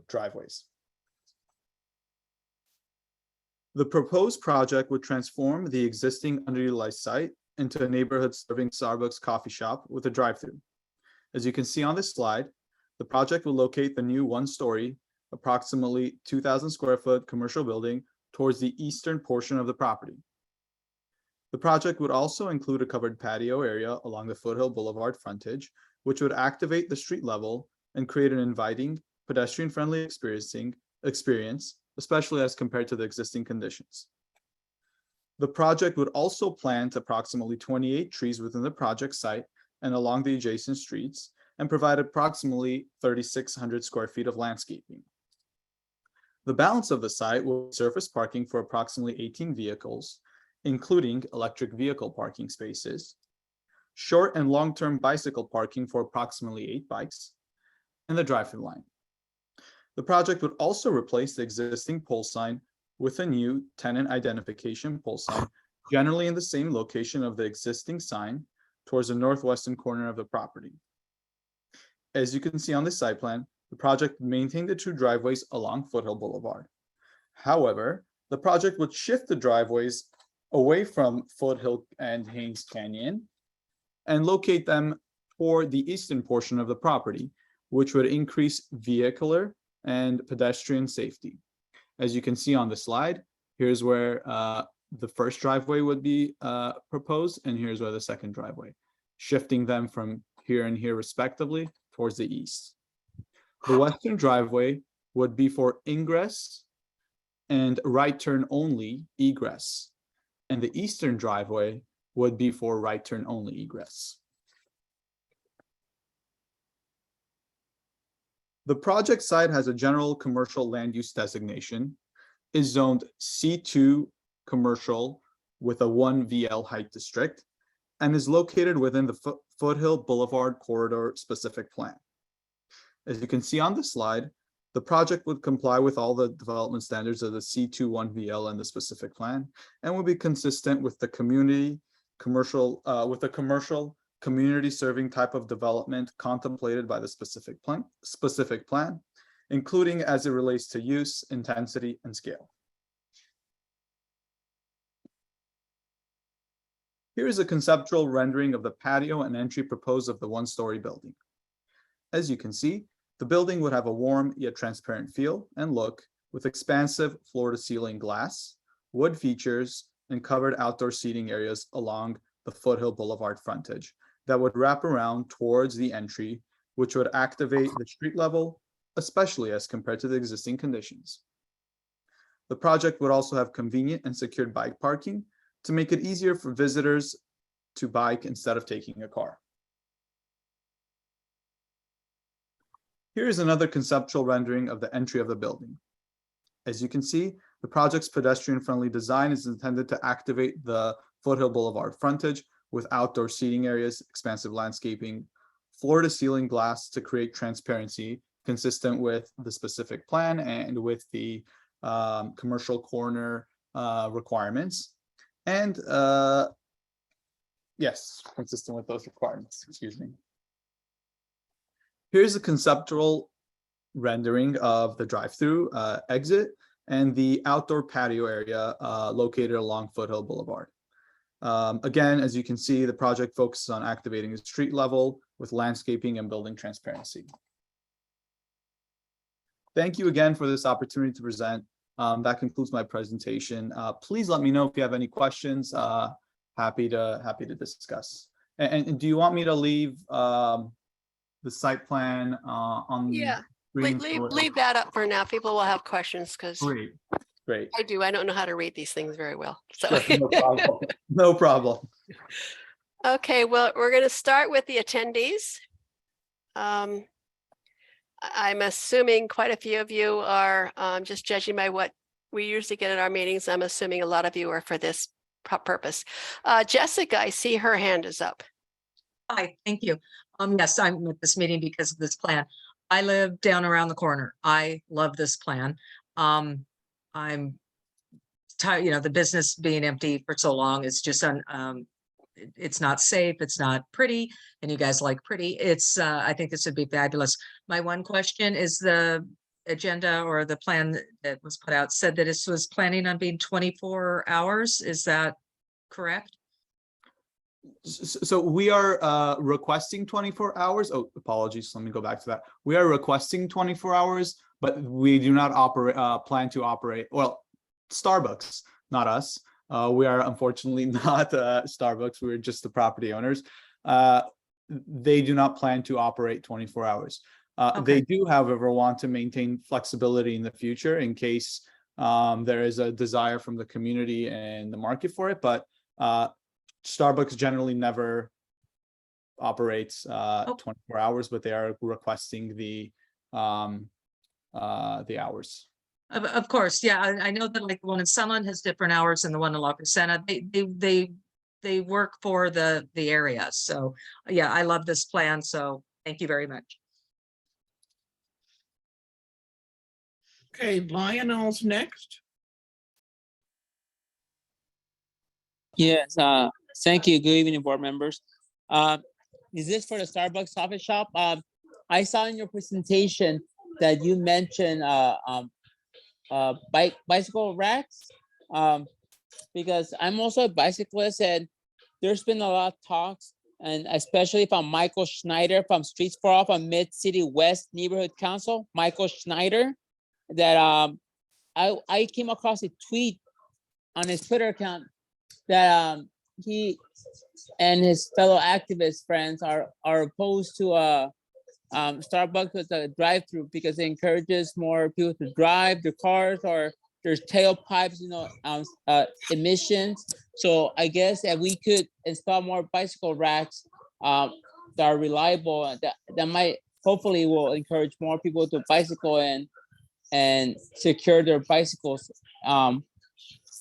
driveways. The proposed project would transform the existing underutilized site into a neighborhood serving Starbucks coffee shop with a drive-through. As you can see on this slide, the project will locate the new 1-story, approximately 2,000 square foot commercial building towards the eastern portion of the property. The project would also include a covered patio area along the Foothill Boulevard frontage, which would activate the street level and create an inviting, pedestrian-friendly experience, especially as compared to the existing conditions. The project would also plant approximately 28 trees within the project site and along the adjacent streets, and provide approximately 3,600 square feet of landscaping. The balance of the site will be surface parking for approximately 18 vehicles, including electric vehicle parking spaces, short and long-term bicycle parking for approximately 8 bikes, and the drive-through line. The project would also replace the existing pole sign with a new tenant identification pole sign, generally in the same location of the existing sign towards the northwestern corner of the property. As you can see on this site plan, the project maintained the 2 driveways along Foothill Boulevard. However, the project would shift the driveways away from Foothill and Haines Canyon and locate them toward the eastern portion of the property, which would increase vehicular and pedestrian safety. As you can see on the slide, here's where the first driveway would be proposed, and here's where the second driveway, shifting them from here and here respectively towards the east. The western driveway would be for ingress and right turn only egress, and the eastern driveway would be for right turn only egress. The project site has a general commercial land use designation, is zoned C2 commercial with a 1 VL height district, and is located within the Foothill Boulevard corridor specific plan. As you can see on the slide, the project would comply with all the development standards of the C2 1 VL and the specific plan, and would be consistent with the commercial community serving type of development contemplated by the specific plan, including as it relates to use, intensity, and scale. Here is a conceptual rendering of the patio and entry proposed of the 1-story building. As you can see, the building would have a warm yet transparent feel and look with expansive floor-to-ceiling glass, wood features, and covered outdoor seating areas along the Foothill Boulevard frontage that would wrap around towards the entry, which would activate the street level, especially as compared to the existing conditions. The project would also have convenient and secured bike parking to make it easier for visitors to bike instead of taking a car. Here's another conceptual rendering of the entry of the building. As you can see, the project's pedestrian-friendly design is intended to activate the Foothill Boulevard frontage with outdoor seating areas, expansive landscaping, floor-to-ceiling glass to create transparency consistent with the specific plan and with the commercial corner requirements. And yes, consistent with those requirements, excuse me. Here's a conceptual rendering of the drive-through exit and the outdoor patio area located along Foothill Boulevard. Again, as you can see, the project focuses on activating the street level with landscaping and building transparency. Thank you again for this opportunity to present. That concludes my presentation. Please let me know if you have any questions. Happy to discuss. And do you want me to leave the site plan on the Yeah, screen? leave that up for now. People will have questions because Great. I don't know how to read these things very well. So Sure, no problem. No problem. okay, well, we're going to start with the attendees. I'm assuming quite a few of you are just judging by what we usually get at our meetings. I'm assuming a lot of you are for this purpose. Jessica, I see her hand is up. Hi, thank you. Yes, I'm at this meeting because of this plan. I live down around the corner. I love this plan. I'm tired, the business being empty for so long is just it's not safe, it's not pretty, and you guys like pretty. I think this would be fabulous. My one question is the agenda or the plan that was put out said that this was planning on being 24 hours. Is that correct? So we are requesting 24 hours. Oh, apologies. Let me go back to that. We are requesting 24 hours, but we do not plan to operate. Well, Starbucks, not us. We are unfortunately not Starbucks. We're just the property owners. They do not plan to operate 24 hours. They do, however, want to maintain flexibility in the future in case there is a desire from the community and the market for it. But Starbucks generally never operates 24 hours, but they are requesting the hours. Of course, yeah. I know that like the one in Sunland has different hours than the one in La Crescenta. They work for the area. So yeah, I love this plan. So thank you very much. Okay, Lionel's next. Yes, thank you. Good evening, board members. Is this for the Starbucks coffee shop? I saw in your presentation that you mentioned bicycle racks, because I'm also a bicyclist, and there's been a lot of talks, and especially from Michael Schneider from Streets for All from Mid-City West Neighborhood Council, Michael Schneider, that I came across a tweet on his Twitter account that he and his fellow activist friends are opposed to Starbucks with a drive-through because it encourages more people to drive their cars, or there's tailpipes, emissions. So I guess that we could install more bicycle racks that are reliable, that might hopefully will encourage more people to bicycle and secure their bicycles,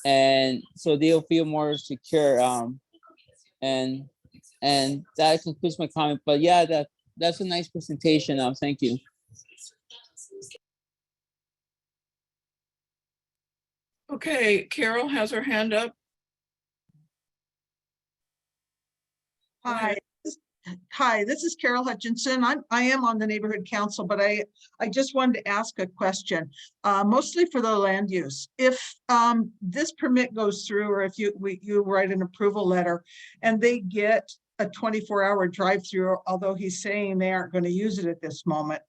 and so they'll feel more secure. And that concludes my comment. But yeah, that's a nice presentation. Thank you. Okay, Carol has her hand up. Hi, this is Carol Hutchinson. I am on the neighborhood council, but I just wanted to ask a question, mostly for the land use. If this permit goes through, or if you write an approval letter and they get a 24-hour drive-through, although he's saying they aren't going to use it at this moment,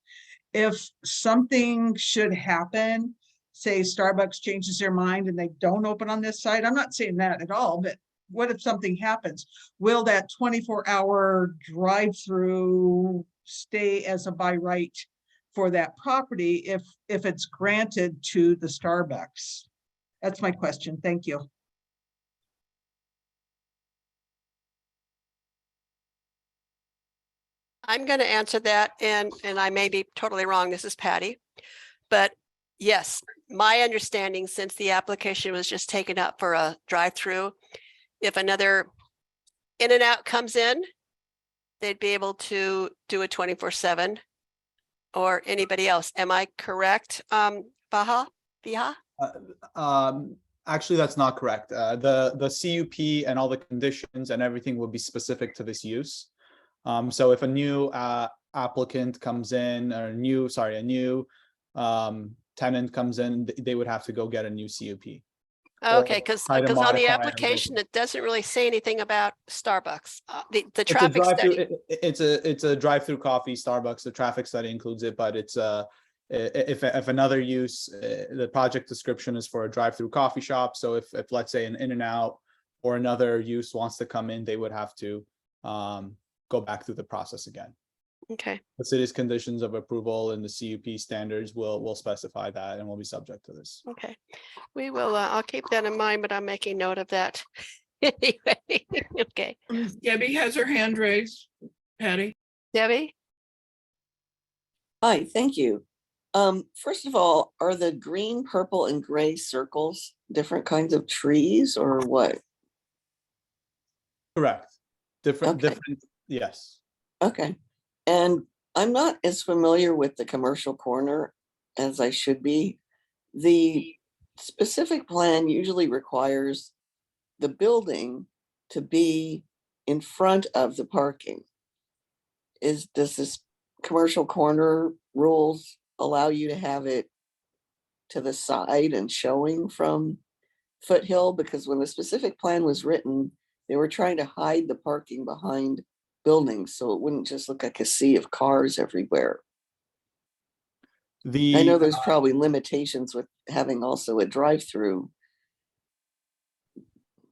if something should happen, say Starbucks changes their mind and they don't open on this site, I'm not saying that at all, but what if something happens? Will that 24-hour drive-through stay as a by right for that property if it's granted to the Starbucks? That's my question. Thank you. I'm going to answer that, and I may be totally wrong. This is Patty. But yes, my understanding, since the application was just taken up for a drive-through, if another In-N-Out comes in, they'd be able to do a 24/7, or anybody else. Am I correct, Viha? Actually, that's not correct. The CUP and all the conditions and everything will be specific to this use. So if a new applicant comes in, or a new tenant comes in, they would have to go get a new CUP. Okay, because try to on the modify application, it doesn't really say anything about Starbucks. The It's a traffic drive-through. study. It's a drive-through coffee Starbucks. The traffic study includes it, but it's if another use, the project description is for a drive-through coffee shop. So if let's say an In-N-Out or another use wants to come in, they would have to go back through the process again. Okay. The city's conditions of approval and the CUP standards will specify that and will be subject to this. Okay, we will. I'll keep that in mind, but I'm making note of that. Anyway, okay. Debbie has her hand raised. Patty? Debbie? Hi, thank you. First of all, are the green, purple, and gray circles different kinds of trees or what? Correct. Different, Okay. yes. Okay. And I'm not as familiar with the commercial corner as I should be. The specific plan usually requires the building to be in front of the parking. Does this commercial corner rules allow you to have it to the side and showing from Foothill? Because when the specific plan was written, they were trying to hide the parking behind buildings so it wouldn't just look like a sea of cars everywhere. I know there's probably limitations with having also a drive-through,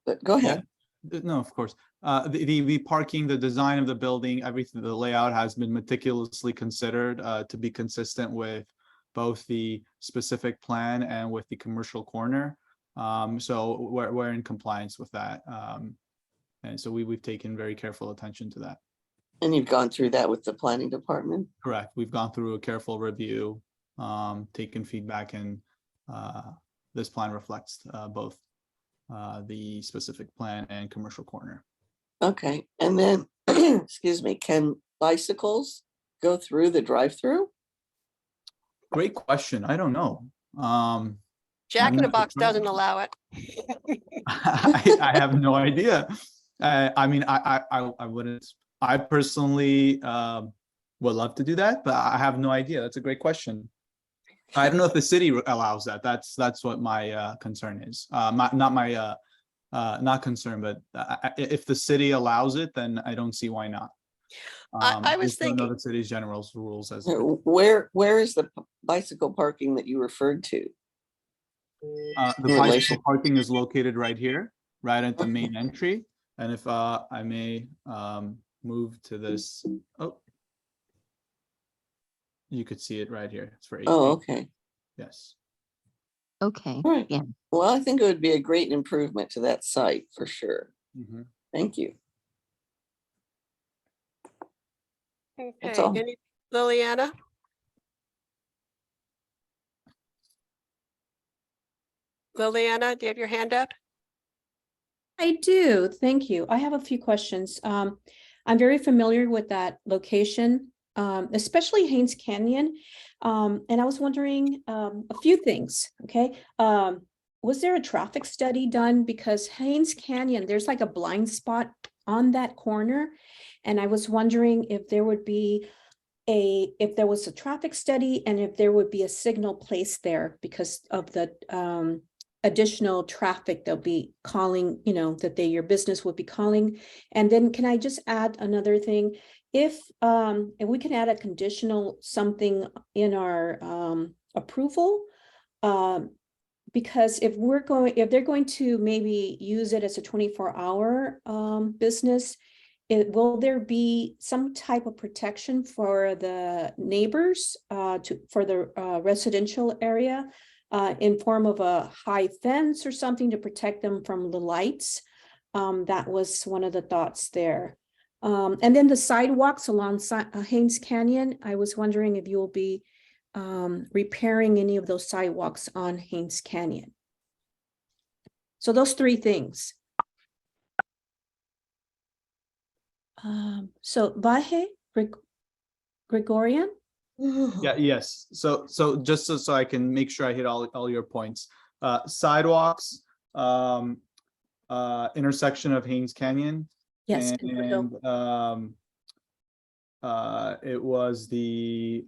but go ahead. No, of course. The parking, the design of the building, everything, the layout has been meticulously considered to be consistent with both the specific plan and with the commercial corner. So we're in compliance with that. And so we've taken very careful attention to that. And you've gone through that with the planning department? Correct. We've gone through a careful review, taken feedback, and this plan reflects both the specific plan and commercial corner. Okay. And then, excuse me, can bicycles go through the drive-through? Great question. I don't know. Jack in the Box doesn't allow it. I have no idea. I mean, I wouldn't. I personally would love to do that, but I have no idea. That's a great question. I don't know if the city allows that. That's what my concern is. Not concern, but if the city allows it, then I don't see why not. I was thinking the city's general rules as where is the bicycle parking that you referred to? The bicycle parking is located right here, right at the main entry. And if I may move to this, you could see it right here. It's for 8 Oh, feet. okay. Yes. Okay. All right. Yeah. Well, I think it would be a great improvement to that site for sure. Mhm. Thank you. That's okay. all. Any Liliana? Liliana, do you have your hand up? I do, thank you. I have a few questions. I'm very familiar with that location, especially Haines Canyon. And I was wondering a few things, okay? Was there a traffic study done? Because Haines Canyon, there's like a blind spot on that corner. And I was wondering if there would be if there was a traffic study and if there would be a signal placed there because of the additional traffic they'll be calling, you know, that your business would be calling. And then can I just add another thing? If we can add a conditional something in our approval, because if they're going to maybe use it as a 24-hour business, will there be some type of protection for the neighbors for the residential area? in form of a high fence or something to protect them from the lights. That was one of the thoughts there. And then the sidewalks along Haines Canyon, I was wondering if you'll be repairing any of those sidewalks on Haines Canyon. So those three things. So Vahe, Gregorian? Yeah, yes. So just so I can make sure I hit all your points. Sidewalks, intersection of Haines Canyon. Yes. And it was the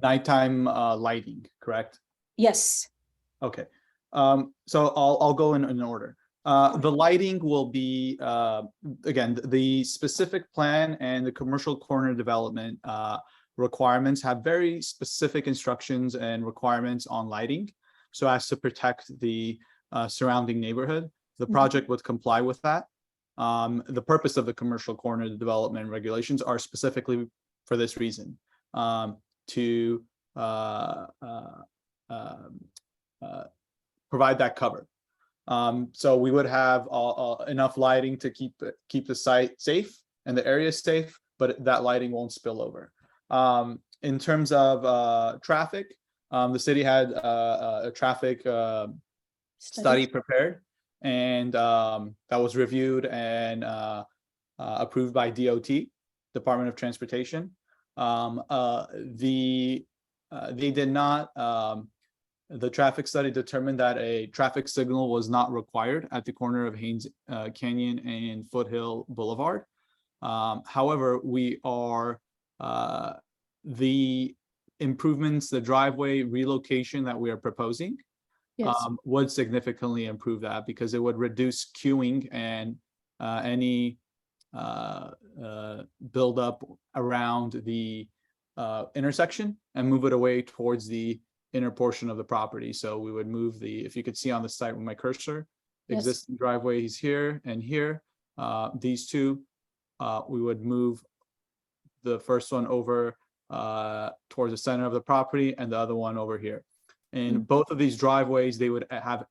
nighttime lighting, correct? Yes. Okay. So I'll go in order. The lighting will be again, the specific plan and the commercial corner development requirements have very specific instructions and requirements on lighting, so as to protect the surrounding neighborhood. The project would comply with that. The purpose of the commercial corner development regulations are specifically for this reason, to provide that cover. So we would have enough lighting to keep the site safe and the area safe, but that lighting won't spill over. In terms of traffic, the city had a traffic study prepared, and that was reviewed and approved by DOT, Department of Transportation. They did not. The traffic study determined that a traffic signal was not required at the corner of Haines Canyon and Foothill Boulevard. However, we are the improvements, the driveway relocation that we are proposing would significantly improve that, because it would reduce queuing and any buildup around the intersection and move it away towards the inner portion of the property. So we would move if you could see on the site with my cursor, existing driveways here and here, these two, we would move the first one over towards the center of the property and the other one over here. And both of these driveways, they would have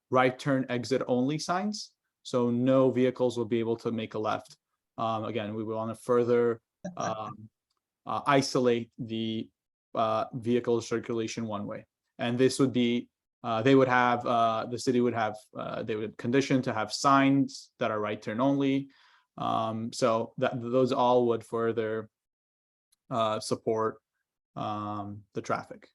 right turn exit only signs. So no vehicles will be able to make a left. Again, we want to further isolate the vehicle circulation one way. And this would be, they would have, the city would have, they would condition to have signs that are right turn only. So those all would further support the traffic.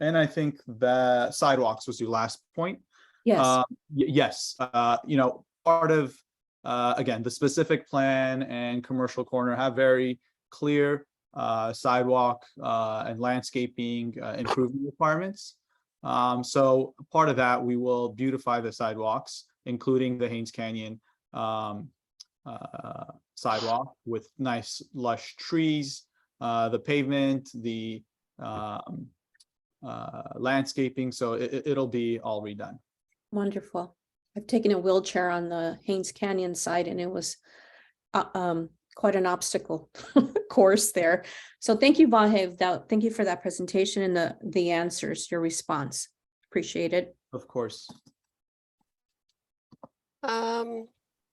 And I think that sidewalks was your last point. Yes. Yes. Part of, again, the specific plan and commercial corner have very clear sidewalk and landscaping improvement requirements. So part of that, we will beautify the sidewalks, including the Haines Canyon sidewalk with nice lush trees, the pavement, the landscaping. So it'll be all redone. Wonderful. I've taken a wheelchair on the Haines Canyon side, and it was quite an obstacle course there. So thank you, Vahe. Thank you for that presentation and the answers, your response. Appreciate it. Of course.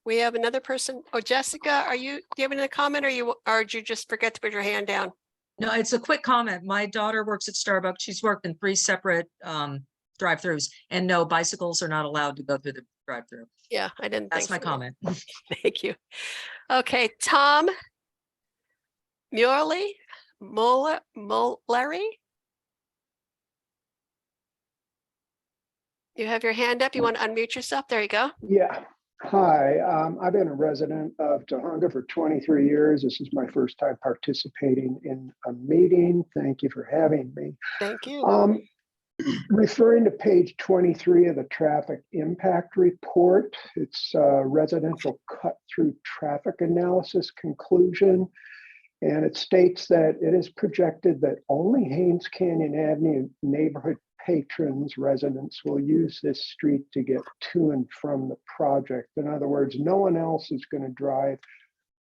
We have another person. Oh, Jessica, do you have any comment, or did you just forget to put your hand down? No, it's a quick comment. My daughter works at Starbucks. She's worked in 3 separate drive-thrus, and no, bicycles are not allowed to go through the drive-thru. Yeah, I didn't think That's my so. comment. Thank you. Okay, Tom Mullery? You have your hand up. You want to unmute yourself? There you go. Yeah. Hi, I've been a resident of Tujunga for 23 years. This is my first time participating in a meeting. Thank you for having me. Thank you. Referring to page 23 of the traffic impact report, it's a residential cut-through traffic analysis conclusion. And it states that it is projected that only Haines Canyon Avenue neighborhood patrons, residents will use this street to get to and from the project. In other words, no one else is going to drive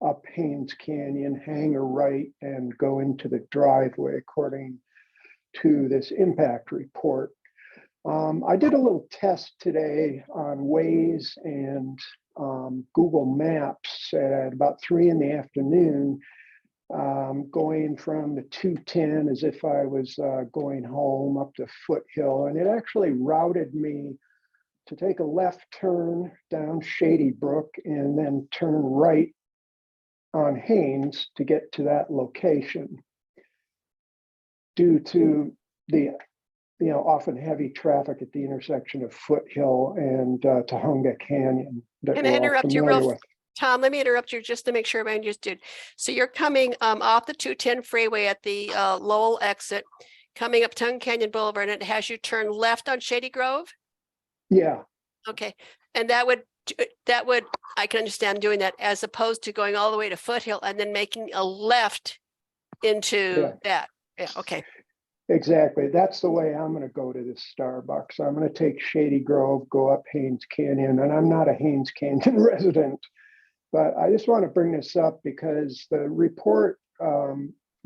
up Haines Canyon, hang a right, and go into the driveway, according to this impact report. I did a little test today on Waze and Google Maps at about 3 in the afternoon, going from the 210 as if I was going home up to Foothill, and it actually routed me to take a left turn down Shady Brook and then turn right on Haines to get to that location. Due to the often heavy traffic at the intersection of Foothill and Tahunga Canyon that Can I we're all interrupt you familiar real, with. Tom, let me interrupt you just to make sure everybody understood. So you're coming off the 210 freeway at the Lowell exit, coming up Tongue Canyon Boulevard, and it has you turn left on Shady Grove? Yeah, Okay, and that would, I can understand doing that as opposed to going all the way to Foothill and then making a left into that. Yeah, okay. exactly. That's the way I'm going to go to this Starbucks. I'm going to take Shady Grove, go up Haines Canyon, and I'm not a Haines Canyon resident. But I just want to bring this up because the report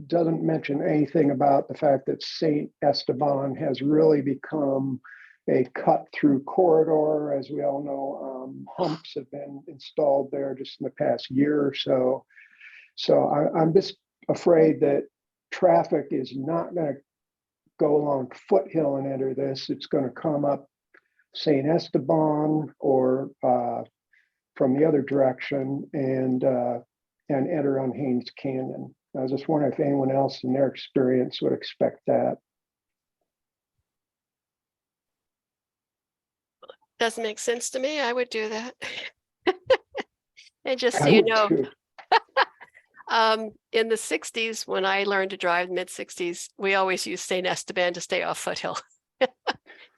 doesn't mention anything about the fact that St. Esteban has really become a cut-through corridor. As we all know, humps have been installed there just in the past year or so. So I'm just afraid that traffic is not going to go along Foothill and enter this. It's going to come up St. Esteban or from the other direction and enter on Haines Canyon. I was just wondering if anyone else in their experience would expect that. Doesn't make sense to me. I would do that. And just so I you would know, too. in the 60s, when I learned to drive, mid 60s, we always used St. Esteban to stay off Foothill.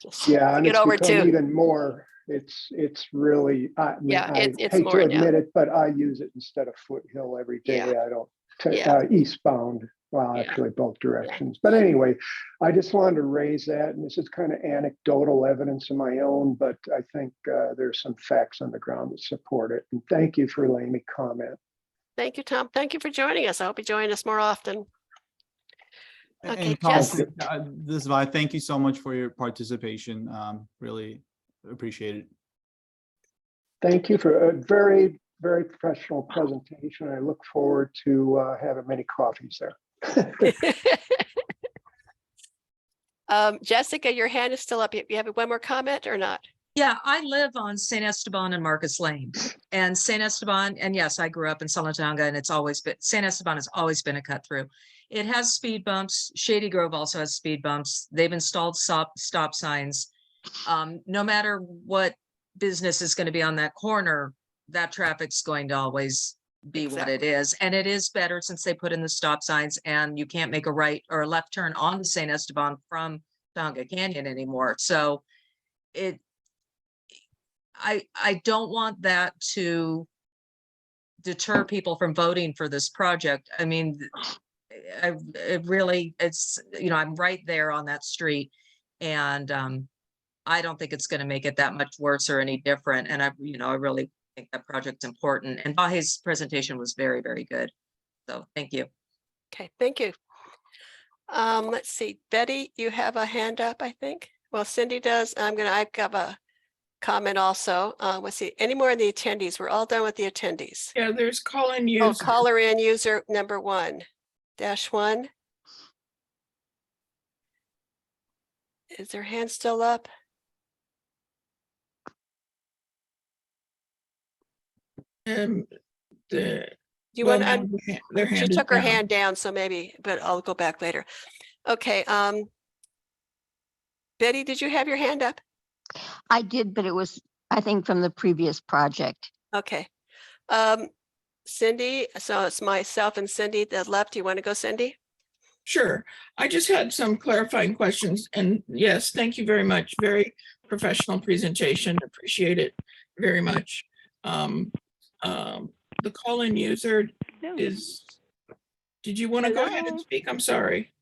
Just Yeah, and get it's over become to, even more. It's really, I mean, yeah, I it's hate to more now. admit it, but I use it instead of Foothill every day. Yeah. I don't Yeah. eastbound. Well, Yeah. actually both directions. But anyway, I just wanted to raise that, and this is kind of anecdotal evidence of my own, but I think there's some facts on the ground that support it. And thank you for letting me comment. Thank you, Tom. Thank you for joining us. I hope you join us more often. Okay, And Tom, Jess. this is Vi. Thank you so much for your participation. Really appreciate it. Thank you for a very, very professional presentation. I look forward to having many coffees there. Jessica, your hand is still up. You have one more comment or not? Yeah, I live on St. Esteban and Marcus Lane. And St. Esteban, and yes, I grew up in Salatonga, and it's always been, St. Esteban has always been a cut through. It has speed bumps. Shady Grove also has speed bumps. They've installed stop signs. No matter what business is going to be on that corner, that traffic's going to always be what it is. And it is better since they put in the stop signs and you can't make a right or a left turn on the St. Esteban from Tonga Canyon anymore. So I don't want that to deter people from voting for this project. I mean, it's, I'm right there on that street, and I don't think it's going to make it that much worse or any different. And I really think that project's important. And Vahe's presentation was very, very good. So thank you. Okay, thank you. Let's see, Betty, you have a hand up, I think. Well, Cindy does. I've got a comment also. Let's see, any more of the attendees? We're all done with the attendees. Yeah, there's call-in user. Oh, caller in user number 1-1. Is their hand still up? You want their she hand is took her down. hand down, so maybe, but I'll go back later. Okay. Betty, did you have your hand up? I did, but it was, I think, from the previous project. Okay. Cindy, so it's myself and Cindy that left. You want to go, Cindy? Sure. I just had some clarifying questions. And yes, thank you very much. Very professional presentation. Appreciate it very much. The call-in user is, did you want to go ahead and speak? I'm sorry.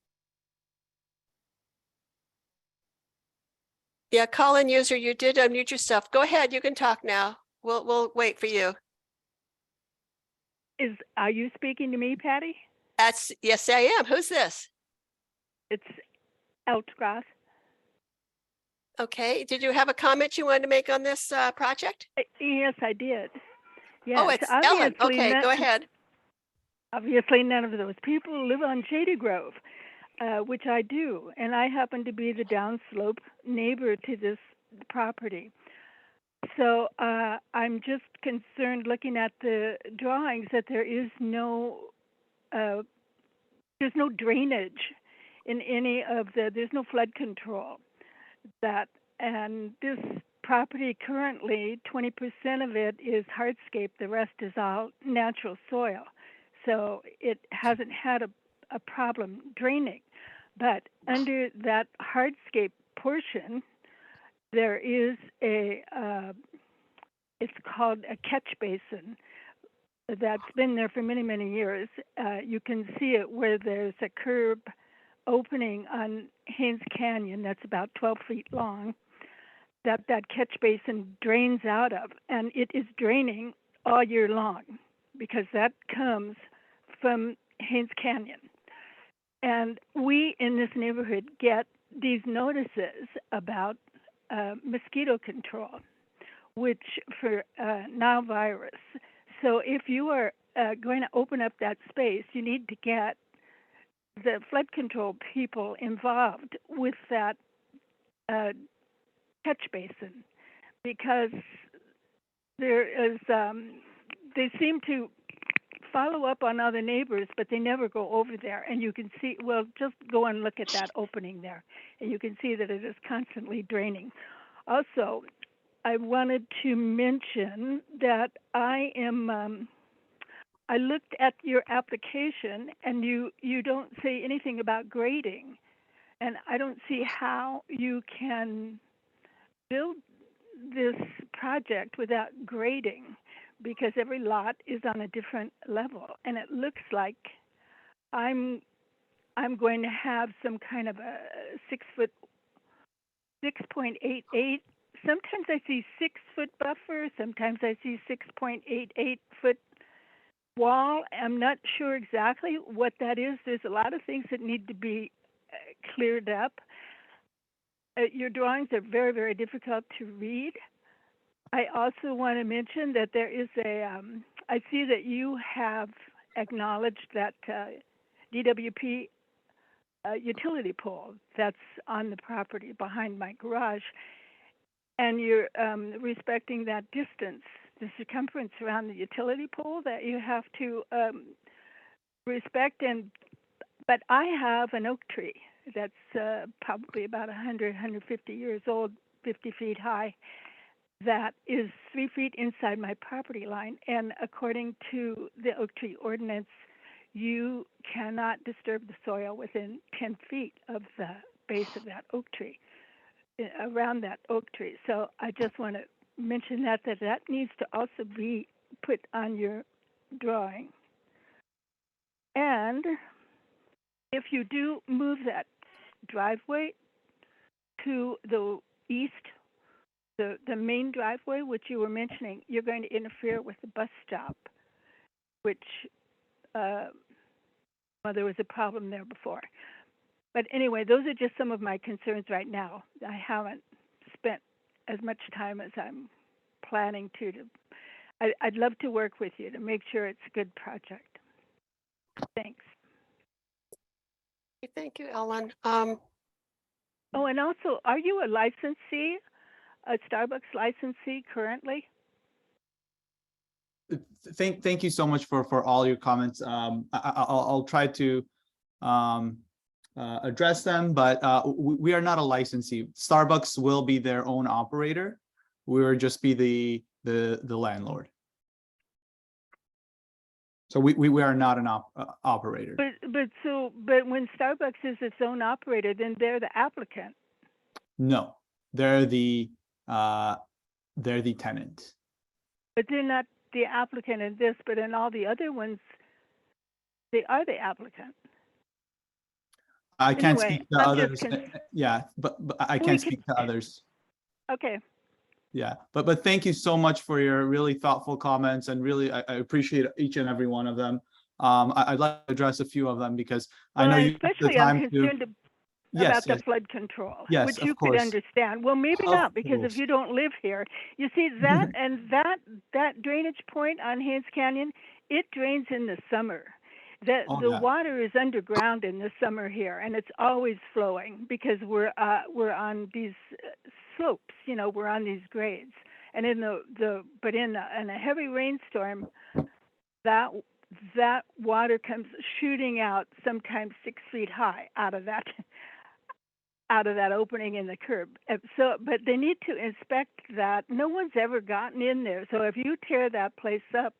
Yeah, call-in user, you did unmute yourself. Go ahead, you can talk now. We'll wait for you. Are you speaking to me, Patty? Yes, I am. Who's this? It's Eltgrass. Okay, did you have a comment you wanted to make on this project? Yes, I did. Oh, Yes, it's Ellen. Okay, go ahead. Obviously, none of those people live on Shady Grove, which I do, and I happen to be the downslope neighbor to this property. So I'm just concerned, looking at the drawings, that there's no drainage in any of there's no flood control. And this property currently, 20% of it is hardscape, the rest is all natural soil. So it hasn't had a problem draining. But under that hardscape portion, there is it's called a catch basin that's been there for many, many years. You can see it where there's a curb opening on Haines Canyon that's about 12 feet long that catch basin drains out of, and it is draining all year long because that comes from Haines Canyon. And we in this neighborhood get these notices about mosquito control, which for Nile virus. So if you are going to open up that space, you need to get the flood control people involved with that catch basin, because there is they seem to follow up on other neighbors, but they never go over there. And you can see, well, just go and look at that opening there, and you can see that it is constantly draining. Also, I wanted to mention that I looked at your application, and you don't say anything about grading, and I don't see how you can build this project without grading, because every lot is on a different level, and it looks like I'm going to have some kind of a 6.88. Sometimes I see 6 foot buffer. Sometimes I see 6.88 foot wall. I'm not sure exactly what that is. There's a lot of things that need to be cleared up. Your drawings are very, very difficult to read. I also want to mention that there is I see that you have acknowledged that DWP utility pole that's on the property behind my garage, and you're respecting that distance, the circumference around the utility pole that you have to respect. But I have an oak tree that's probably about 150 years old, 50 feet high, that is 3 feet inside my property line. And according to the oak tree ordinance, you cannot disturb the soil within 10 feet of the base of that oak tree, around that oak tree. So I just want to mention that needs to also be put on your drawing. And if you do move that driveway to the east, the main driveway, which you were mentioning, you're going to interfere with the bus stop, which, well, there was a problem there before. But anyway, those are just some of my concerns right now. I haven't spent as much time as I'm planning to. I'd love to work with you to make sure it's a good project. Thanks. Thank you, Ellen. Oh, and also, are you a licensee, a Starbucks licensee currently? Thank you so much for all your comments. I'll try to address them, but we are not a licensee. Starbucks will be their own operator. We will just be the landlord. So we are not an operator. But when Starbucks is its own operator, then they're the applicant. No, they're the tenant. But they're not the applicant in this, but in all the other ones, they are the applicant. I can't Anyway, speak to others. Yeah, but I can't speak to others. Okay. Yeah, but thank you so much for your really thoughtful comments, and really I appreciate each and every one of them. I'd like to address a few of them because I know you took the time to. Yes, about the yes, flood control, yes, which of you could course. understand. Well, maybe Of not, because if course. you don't live here, you see that and that drainage point on Haines Canyon, it drains in the summer. Oh, The yeah. water is underground in the summer here, and it's always flowing because we're on these slopes, you know, we're on these grades. And in in a heavy rainstorm, that water comes shooting out sometimes 6 feet high out of that opening in the curb. So, but they need to inspect that. No one's ever gotten in there. So if you tear that place up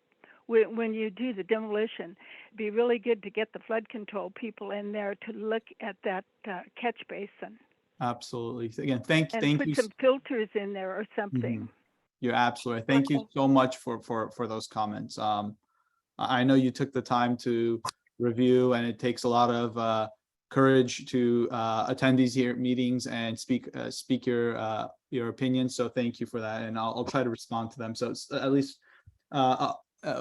when you do the demolition, it'd be really good to get the flood control people in there to look at that catch basin Absolutely. Again, thank and you. put some filters in there or something. Mhm. You're absolutely right. Thank you so much for those comments. I know you took the time to review, and it takes a lot of courage to attend these here meetings and speak your opinions. So thank you for that, and I'll try to respond to them. So it's at least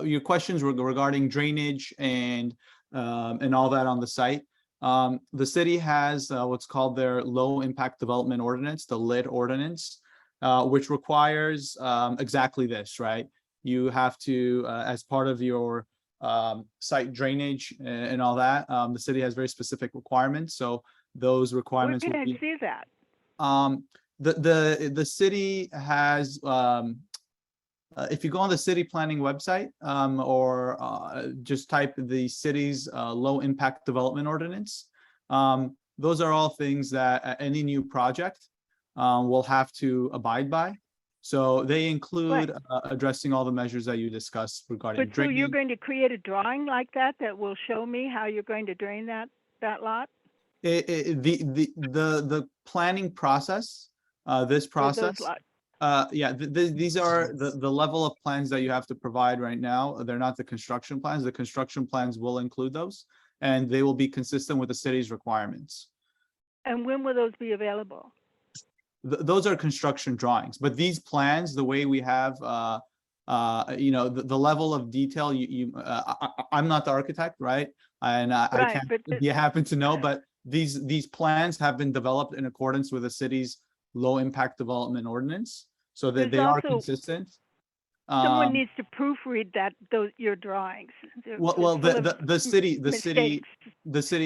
your questions were regarding drainage and all that on the site. The city has what's called their low impact development ordinance, the LID ordinance, which requires exactly this, right? You have to, as part of your site drainage and all that, the city has very specific requirements. So those Where requirements can would I be, see that? the city has, if you go on the city planning website, or just type the city's low impact development ordinance, those are all things that any new project will have to abide by. So they include addressing all the measures that you discussed regarding But so you're drainage. going to create a drawing like that will show me how you're going to drain that lot? The planning process, this Or those process, lots? yeah, these are the level of plans that you have to provide right now. They're not the construction plans. The construction plans will include those, and they will be consistent with the city's requirements. And when will those be available? Those are construction drawings, but these plans, the way we have, you know, the level of detail, I'm not the architect, right? And I Right, can't, but you happen to know, but these plans have been developed in accordance with the city's low impact development ordinance, so that there's they are also consistent. someone needs to proofread your drawings. Well, the city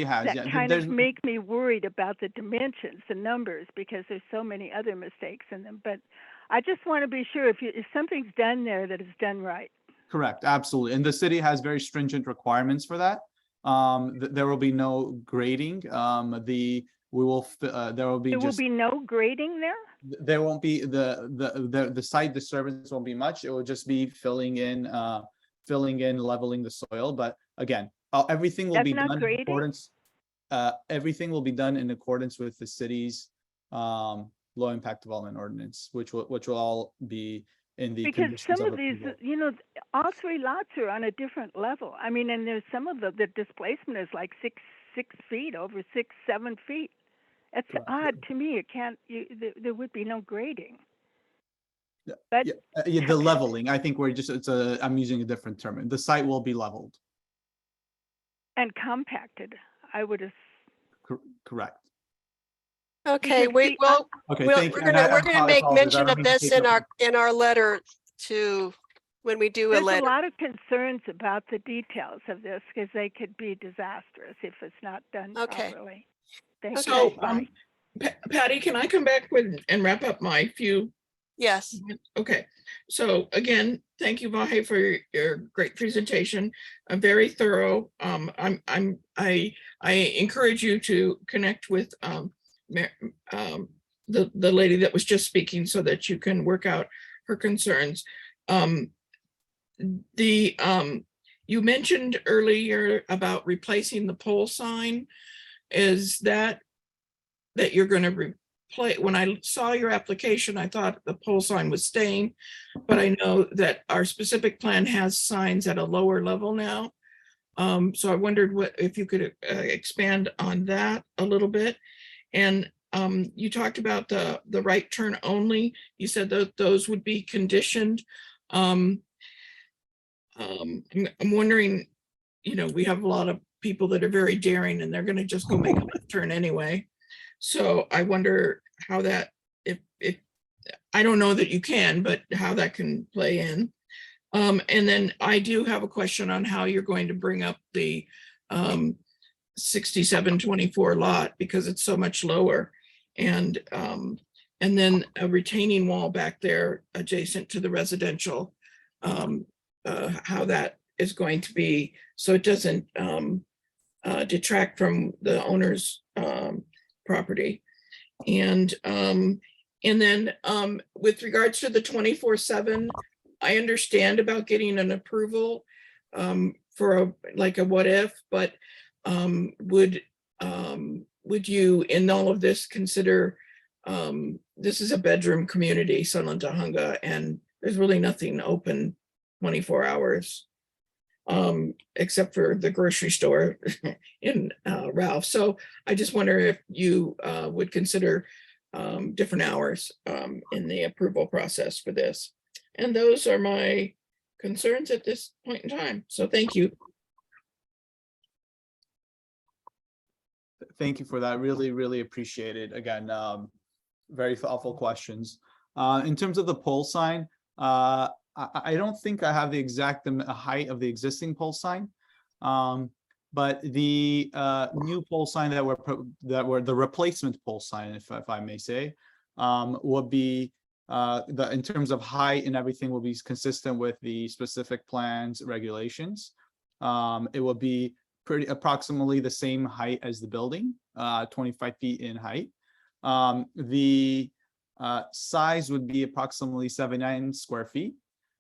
has, that yeah. kind There's of make me worried about the dimensions, the numbers, because there's so many other mistakes in them. But I just want to be sure if something's done there, that it's done right. correct, absolutely, and the city has very stringent requirements for that. There will be no grading. There will be There will just, be no grading there? there won't be the site disturbance won't be much. It will just be filling in, leveling the soil. But again, everything will That's be not done in grading? accordance. Everything will be done in accordance with the city's low impact development ordinance, which will all be in the Because conditions some of of these, approval. you know, all three lots are on a different level. I mean, and there's some of the displacement is like 6 feet, over 6-7 feet. It's odd to me. It can't. There would be no grading. But Yeah, the leveling. I think I'm using a different term. The site will be leveled. And compacted, I would have. Correct. Okay, Because Okay, we're thank you. And we're gonna make apologize. I mention don't of mean to this take up- in our letter to, when we do a There's a letter. lot of concerns about the details of this because they could be disastrous if it's not done properly. Thank you. So, Bye. Patty, can I come back and wrap up my few? Yes. Okay, so again, thank you, Vahe, for your great presentation. Very thorough. I encourage you to connect with the lady that was just speaking so that you can work out her concerns. You mentioned earlier about replacing the pole sign. Is that you're going to replace? When I saw your application, I thought the pole sign was staying, but I know that our specific plan has signs at a lower level now. So I wondered if you could expand on that a little bit. And you talked about the right turn only. You said that those would be conditioned. I'm wondering, you know, we have a lot of people that are very daring and they're going to just go make a left turn anyway. So I wonder how that, if I don't know that you can, but how that can play in. And then I do have a question on how you're going to bring up the 6724 lot, because it's so much lower. And then a retaining wall back there adjacent to the residential, how that is going to be, so it doesn't detract from the owner's property. And then with regards to the 24/7, I understand about getting an approval for a what if, but would you in all of this consider, this is a bedroom community, Sunland Tahunga, and there's really nothing open 24 hours except for the grocery store in Ralph. So I just wonder if you would consider different hours in the approval process for this. And those are my concerns at this point in time. So thank you. Thank you for that. Really, really appreciate it. Again, very thoughtful questions. In terms of the pole sign, I don't think I have the exact height of the existing pole sign, but the new pole sign that were the replacement pole sign, if I may say, would be in terms of height and everything will be consistent with the specific plans regulations. It will be approximately the same height as the building, 25 feet in height. The size would be approximately 79 square feet.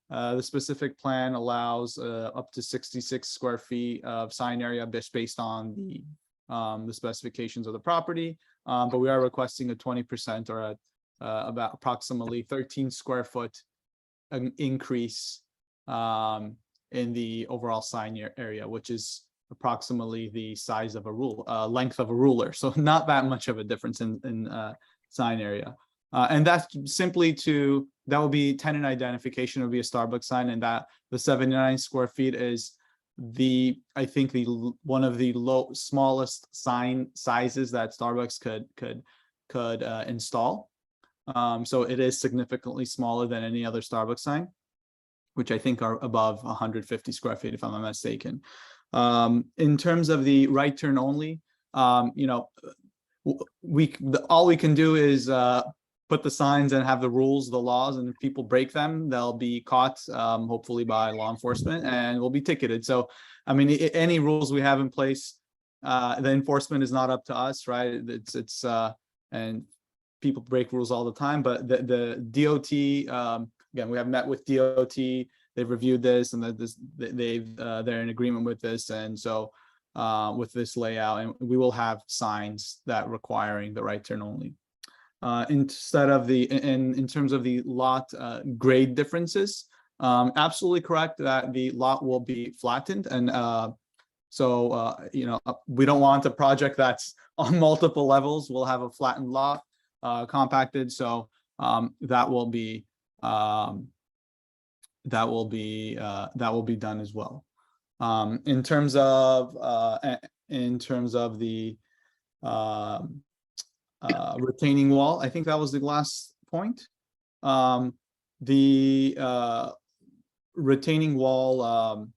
The specific plan allows up to 66 square feet of sign area based on the specifications of the property, but we are requesting a 20% or about approximately 13 square foot increase in the overall sign area, which is approximately the size of a length of a ruler. So not that much of a difference in sign area. And that's simply that will be tenant identification. It will be a Starbucks sign, and that the 79 square feet is I think one of the smallest sign sizes that Starbucks could install. So it is significantly smaller than any other Starbucks sign, which I think are above 150 square feet, if I'm not mistaken. In terms of the right turn only, all we can do is put the signs and have the rules, the laws, and if people break them, they'll be caught, hopefully by law enforcement, and will be ticketed. So, I mean, any rules we have in place, the enforcement is not up to us, right? It's and people break rules all the time, but the DOT, again, we have met with DOT. They've reviewed this, and they're in agreement with this, and so with this layout, and we will have signs that requiring the right turn only. Instead of in terms of the lot grade differences, absolutely correct that the lot will be flattened, and we don't want a project that's on multiple levels. We'll have a flattened lot, compacted, so that will be done as well. In terms of the retaining wall, I think that was the last point. The retaining wall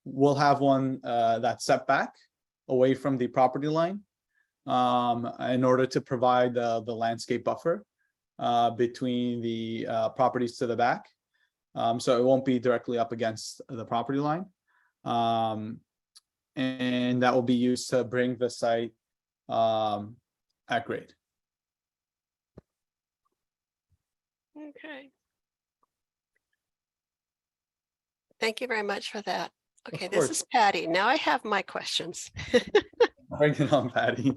will have one that's set back away from the property line in order to provide the landscape buffer between the properties to the back. So it won't be directly up against the property line. And that will be used to bring the site at grade. Okay. Thank you very much for that. Okay, this is Patty. Now I have my questions. Bring it on, Patty.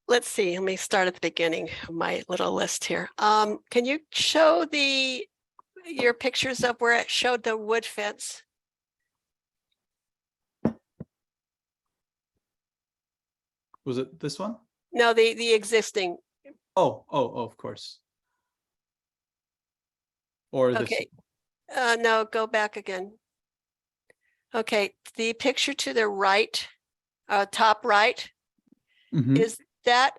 Let's see. Let me start at the beginning of my little list here. Can you show your pictures of where it showed the wood fence? Was it this one? No, the existing. Oh, of course. Or this. Okay. No, go back again. Okay, the picture to the right, top right, Mhm. is that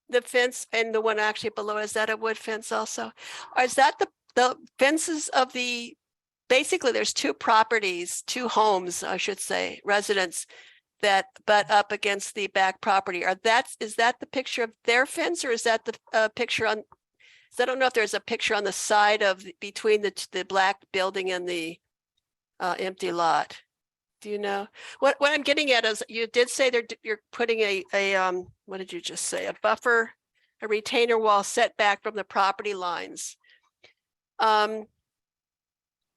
the fence and the one actually below, is that a wood fence also? Or is that the fences of the, basically there's two properties, two homes, I should say, residents that butt up against the back property. Is that the picture of their fence, or is that the picture on, I don't know if there's a picture on the side of, between the black building and the empty lot. Do you know? What I'm getting at is, you did say you're putting a what did you just say? A buffer, a retainer wall setback from the property lines.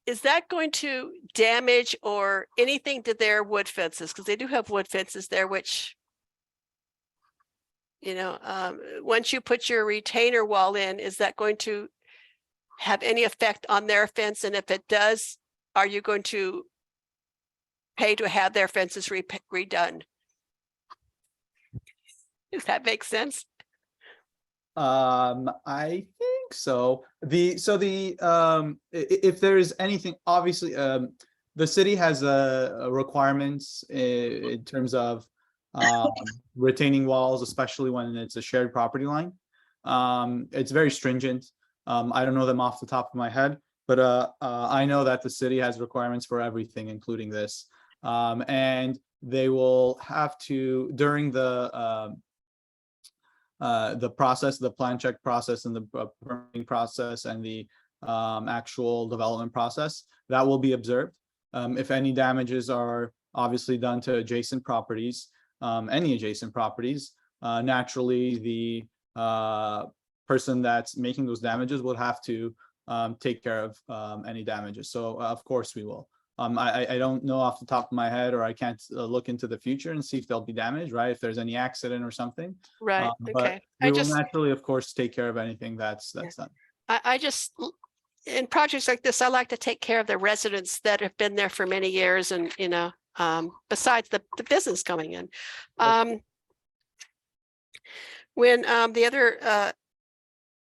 Is that going to damage or anything to their wood fences? Because they do have wood fences there, which, you know, once you put your retainer wall in, is that going to have any effect on their fence? And if it does, are you going to pay to have their fences redone? Does that make sense? I think so. If there is anything, obviously, the city has requirements in terms of retaining walls, especially when it's a shared property line. It's very stringent. I don't know them off the top of my head, but I know that the city has requirements for everything, including this. And they will have to, during the process, the plan check process and the permitting process and the actual development process, that will be observed. If any damages are obviously done to adjacent properties, any adjacent properties, naturally the person that's making those damages will have to take care of any damages. So of course we will. I don't know off the top of my head, or I can't look into the future and see if they'll be damaged, right? If there's any accident or something. Right, But okay. we will naturally, of course, take care of anything that's done. I just, in projects like this, I like to take care of the residents that have been there for many years, and, you know, besides the business coming in. When the other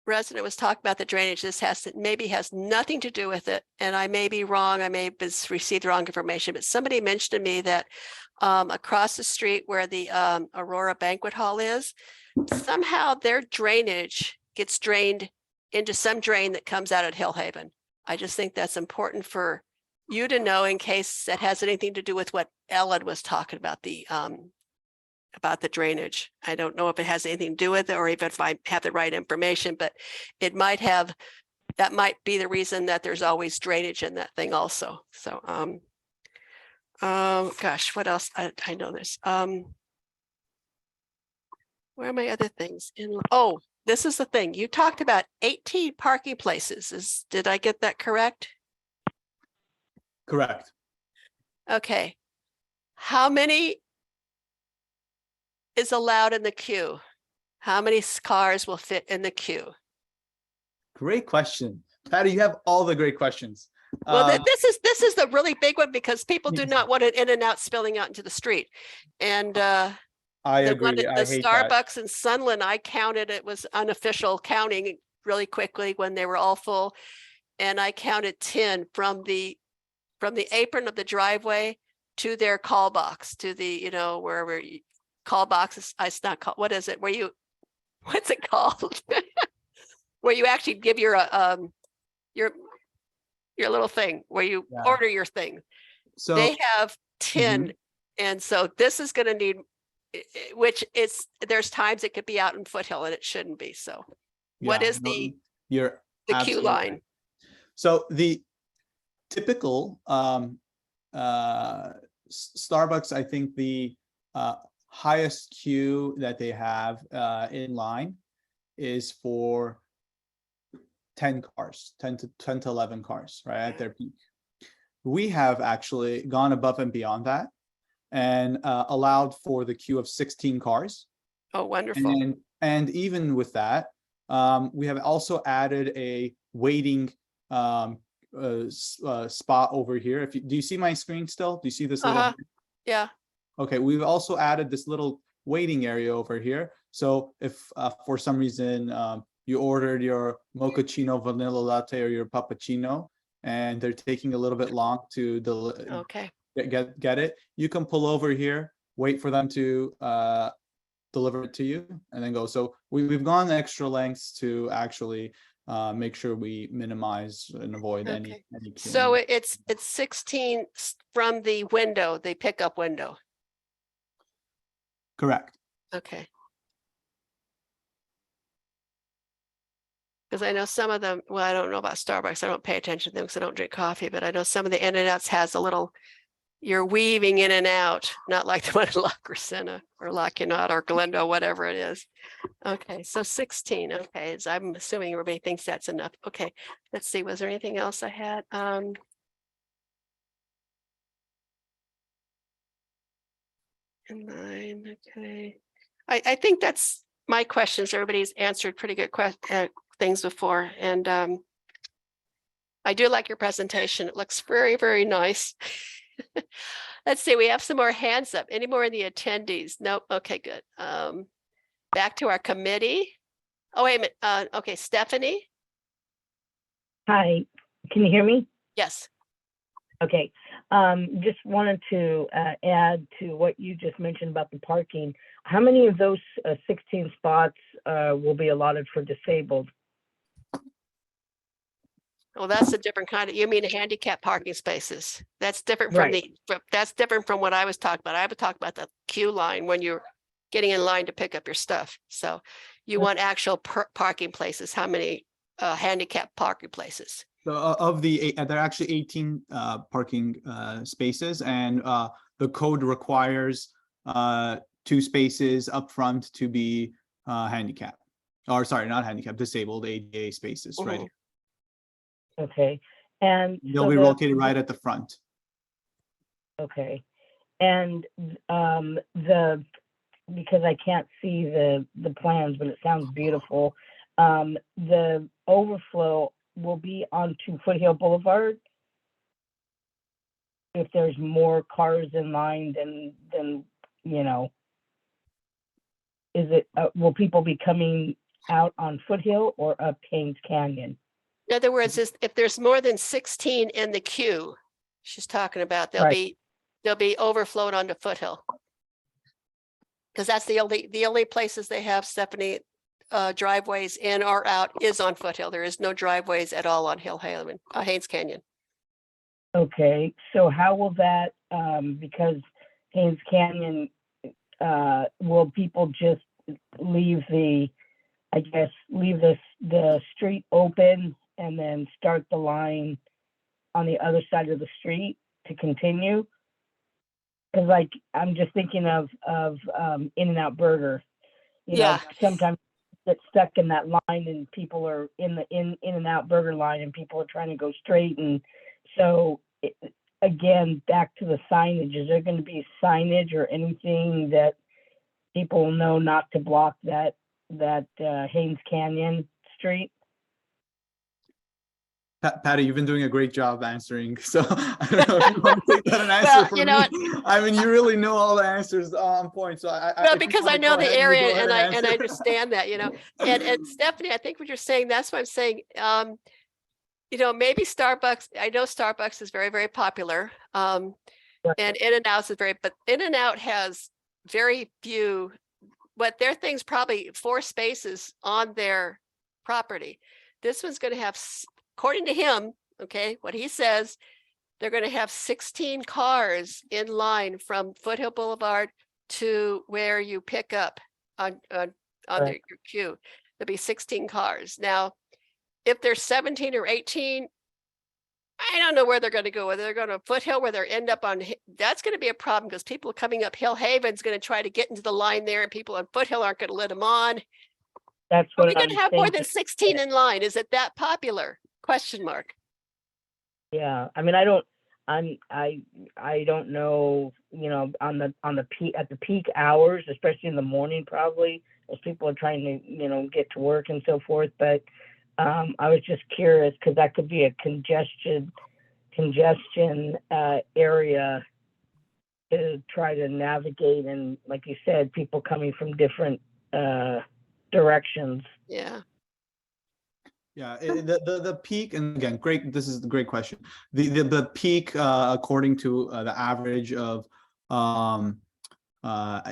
resident was talking about the drainage, this maybe has nothing to do with it, and I may be wrong, I may have received the wrong information, but somebody mentioned to me that across the street where the Aurora Banquet Hall is, somehow their drainage gets drained into some drain that comes out at Hillhaven. I just think that's important for you to know, in case that has anything to do with what Ellen was talking about, the drainage. I don't know if it has anything to do with it, or even if I have the right information, but it might have, that might be the reason that there's always drainage in that thing also. So, gosh, what else? I know this. Where are my other things? Oh, this is the thing. You talked about 18 parking places. Did I get that correct? Correct. Okay. How many is allowed in the queue? How many cars will fit in the queue? Great question. Patty, you have all the great questions. Well, this is the really big one, because people do not want it in and out spilling out into the street. And I agree. The I hate that. Starbucks in Sunland, I counted, it was unofficial counting really quickly when they were all full. And I counted 10 from the apron of the driveway to their call box, to the, you know, wherever you, call boxes. It's not called, what is it? What's it called? Where you actually give your little thing where you order your thing. So they have 10. And so this is going to need, which is, there's times it could be out in Foothill and it shouldn't be. So what is the queue line? Right. So the typical Starbucks, I think the highest queue that they have in line is for 10 cars, 10 to 11 cars, right, at their peak. We have actually gone above and beyond that and allowed for the queue of 16 cars. Oh, wonderful. And even with that, we have also added a waiting spot over here. Do you see my screen still? Do you see this little? Yeah. Okay, we've also added this little waiting area over here. So if for some reason you ordered your mochaccino vanilla latte or your puppuccino and they're taking a little bit long to get it, you can pull over here, wait for them to deliver it to you and then go. So we've gone extra lengths to actually make sure we minimize and avoid any So queuing. it's 16 from the window, the pickup window. Correct. Okay. Because I know some of them, well, I don't know about Starbucks. I don't pay attention to them because I don't drink coffee, but I know some of the In-N-Outs has a little, you're weaving in and out, not like the one at La Crescenta or La Cunard or Glendale, whatever it is. Okay, so 16. Okay, so I'm assuming everybody thinks that's enough. Okay, let's see. Was there anything else I had? In line, okay. I think that's my questions. Everybody's answered pretty good things before, and I do like your presentation. It looks very, very nice. Let's see, we have some more hands up. Any more in the attendees? Nope. Okay, good. Back to our committee. Oh, wait a minute. Okay, Stephanie. Hi, can you hear me? Yes. Okay, just wanted to add to what you just mentioned about the parking. How many of those 16 spots will be allotted for disabled? Well, that's a different kind of, you mean handicap parking spaces. That's different from Right. that's different from what I was talking about. I would talk about the queue line when you're getting in line to pick up your stuff. So you want actual parking places. How many handicap parking places? So of the there are actually 18 parking spaces, and the code requires 2 spaces up front to be handicap, or sorry, not handicap, disabled ADA spaces, right? Okay, and They'll so be located right at the front. Okay, and because I can't see the plans, but it sounds beautiful. The overflow will be onto Foothill Boulevard. If there's more cars in line than you know, is it will people be coming out on Foothill or up Haines Canyon? In other words, if there's more than 16 in the queue, she's talking about, they'll be overflowed onto Foothill. Because that's the only places they have, Stephanie, driveways in or out is on Foothill. There is no driveways at all on Haines Canyon. Okay, so how will that, because Haines Canyon, will people just leave the street open and then start the line on the other side of the street to continue? Because like, I'm just thinking of In-N-Out Burger. You know, sometimes get stuck in that line and people are in the In-N-Out Burger line and people are trying to go straight. And so again, back to the signage, is there going to be signage or anything that people will know not to block that Haines Canyon street? Patty, you've been doing a great job answering. So I don't know if you want to take that an answer from me. I mean, you really know all the answers on point. So Because I know the area and I understand that, you know. And Stephanie, I think what you're saying, that's what I'm saying. You know, maybe Starbucks, I know Starbucks is very, very popular. And In-N-Out is but In-N-Out has very few, but their thing's probably 4 spaces on their property. This one's going to have, according to him, okay, what he says, they're going to have 16 cars in line from Foothill Boulevard to where you pick up on your queue. There'll be 16 cars. Now, if there's 17 or 18, I don't know where they're going to go. Whether they're going to Foothill, where they end up on, that's going to be a problem because people coming up Hill Haven's going to try to get into the line there, and people on Foothill aren't going to let them on. That's Are what we going to have more than 16 in line? Is it that popular? Question mark. Yeah, I mean, I don't know, you know, on the peak, at the peak hours, especially in the morning, probably as people are trying to, you know, get to work and so forth. But I was just curious because that could be a congestion area to try to navigate, and like you said, people coming from different directions. Yeah. Yeah, the peak, and again, great. This is a great question. The peak, according to the average of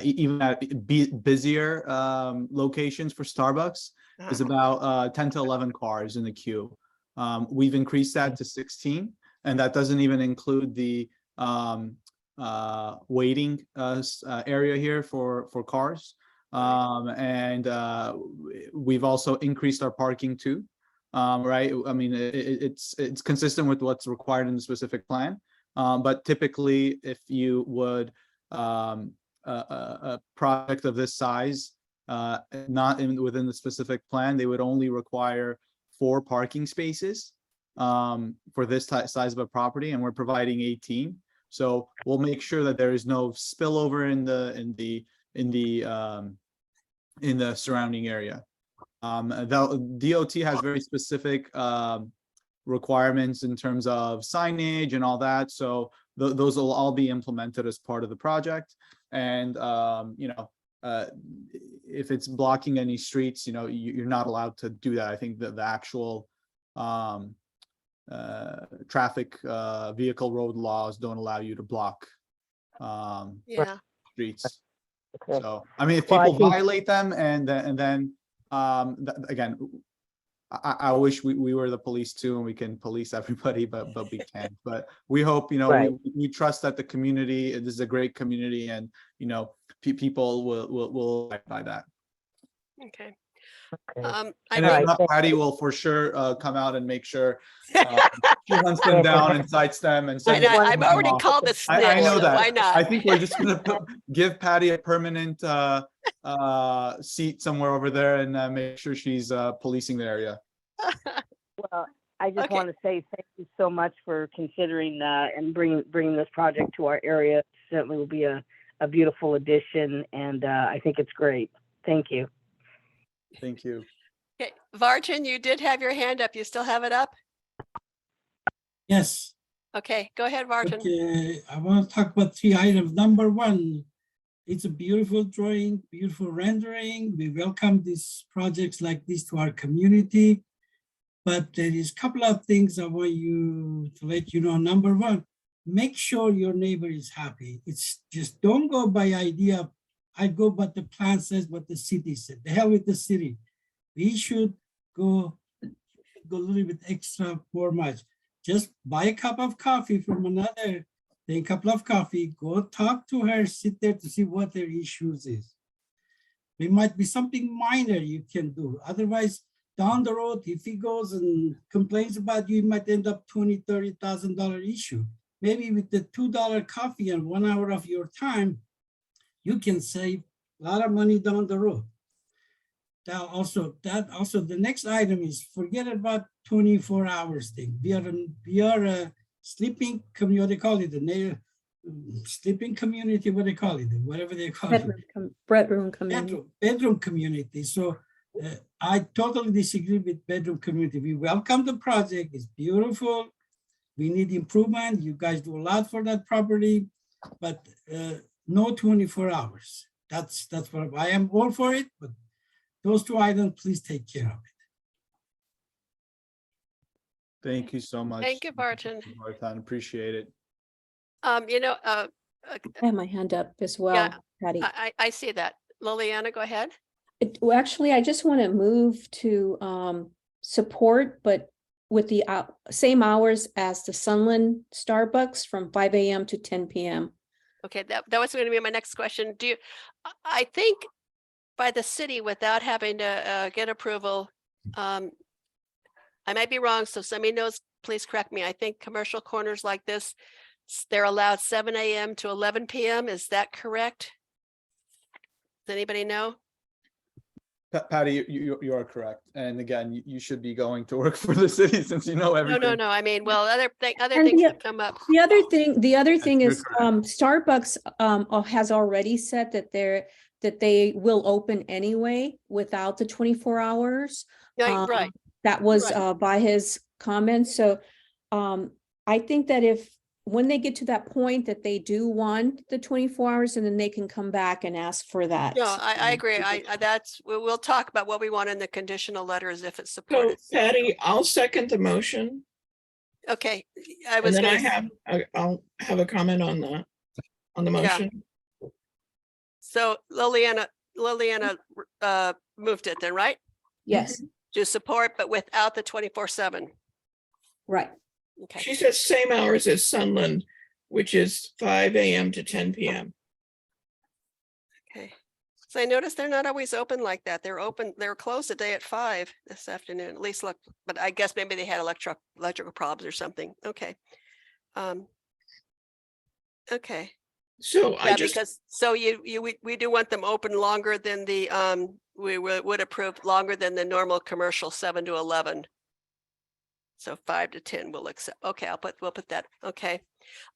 even at busier locations for Starbucks, is about 10 to 11 cars in the queue. We've increased that to 16, and that doesn't even include the waiting area here for cars. And we've also increased our parking too. Right? I mean, it's consistent with what's required in the specific plan. But typically, if you would a project of this size, not within the specific plan, they would only require 4 parking spaces for this size of a property, and we're providing 18. So we'll make sure that there is no spillover in the surrounding area. The DOT has very specific requirements in terms of signage and all that. So those will all be implemented as part of the project. And if it's blocking any streets, you're not allowed to do that. I think that the actual traffic vehicle road laws don't allow you to block streets. So I mean, if people violate them, and then again, I wish we were the police too, and we can police everybody, but we can't. But we hope, we trust that the community, this is a great community, and people will abide by that. Okay. And if not, Patty will for sure come out and make sure she hunts them down and cites them and sends them I've already off. called the snitch. I know so that. why not? I think we're just gonna give Patty a permanent seat somewhere over there and make sure she's policing the area. Well, I just want to say thank you so much for considering that and bringing this project to our area. It certainly will be a beautiful addition, and I think it's great. Thank you. Thank you. Okay, Vartan, you did have your hand up. You still have it up? Yes. Okay, go ahead, Vartan. Okay, I want to talk about 3 items. Number 1, it's a beautiful drawing, beautiful rendering. We welcome these projects like this to our community. But there is a couple of things I want you to let you know. Number 1, make sure your neighbor is happy. It's just don't go by idea. I go what the plan says, what the city said. The hell with the city. We should go a little bit extra more much. Just buy a cup of coffee from another, then a couple of coffee, go talk to her, sit there to see what their issues is. It might be something minor you can do. Otherwise, down the road, if he goes and complains about you, it might end up $20,000, $30,000 issue. Maybe with the $2 coffee and 1 hour of your time, you can save a lot of money down the road. That also the next item is forget about 24 hours thing. We are a sleeping community, what they call it, the sleeping community, what they call it, whatever they call it. Bedroom community. Bedroom community. So I totally disagree with bedroom community. We welcome the project. It's beautiful. We need improvement. You guys do a lot for that property, but no 24 hours. That's what I am all for it, but those 2 items, please take care of it. Thank you so much. Thank you, Vartan. Appreciate it. I have my hand up as well, Yeah, Patty. I see that. Liliana, go ahead. Well, actually, I just want to move to support, but with the same hours as the Sunland Starbucks from 5 a.m. to 10 p.m. Okay, that was going to be my next question. I think by the city without having to get approval, I might be wrong, so somebody knows, please correct me. I think commercial corners like this, they're allowed 7 a.m. to 11 p.m. Is that correct? Does anybody know? Patty, you are correct. And again, you should be going to work for the city since you know everything. No. I mean, well, other things have come up. The other thing is Starbucks has already said that they will open anyway without the 24 hours. Yeah, right. That was by his comments. So I think that when they get to that point that they do want the 24 hours, and then they can come back and ask for that. No, I agree. We'll talk about what we want in the conditional letters if it's So supported. Patty, I'll second the motion. Okay, I'll have a comment on the motion. So Liliana moved it then, right? Yes, To support, but without the 24/7. right. Okay. She says same hours as Sunland, which is 5 AM to 10 PM. Okay. So I noticed they're not always open like that. They're closed today at 5 this afternoon, at least look, but I guess maybe they had electrical problems or something. Okay. Okay. So I Yeah, just, because, so we do want them open longer than the, we would approve longer than the normal commercial 7 to 11. So 5 to 10 we'll accept. Okay, we'll put that. Okay.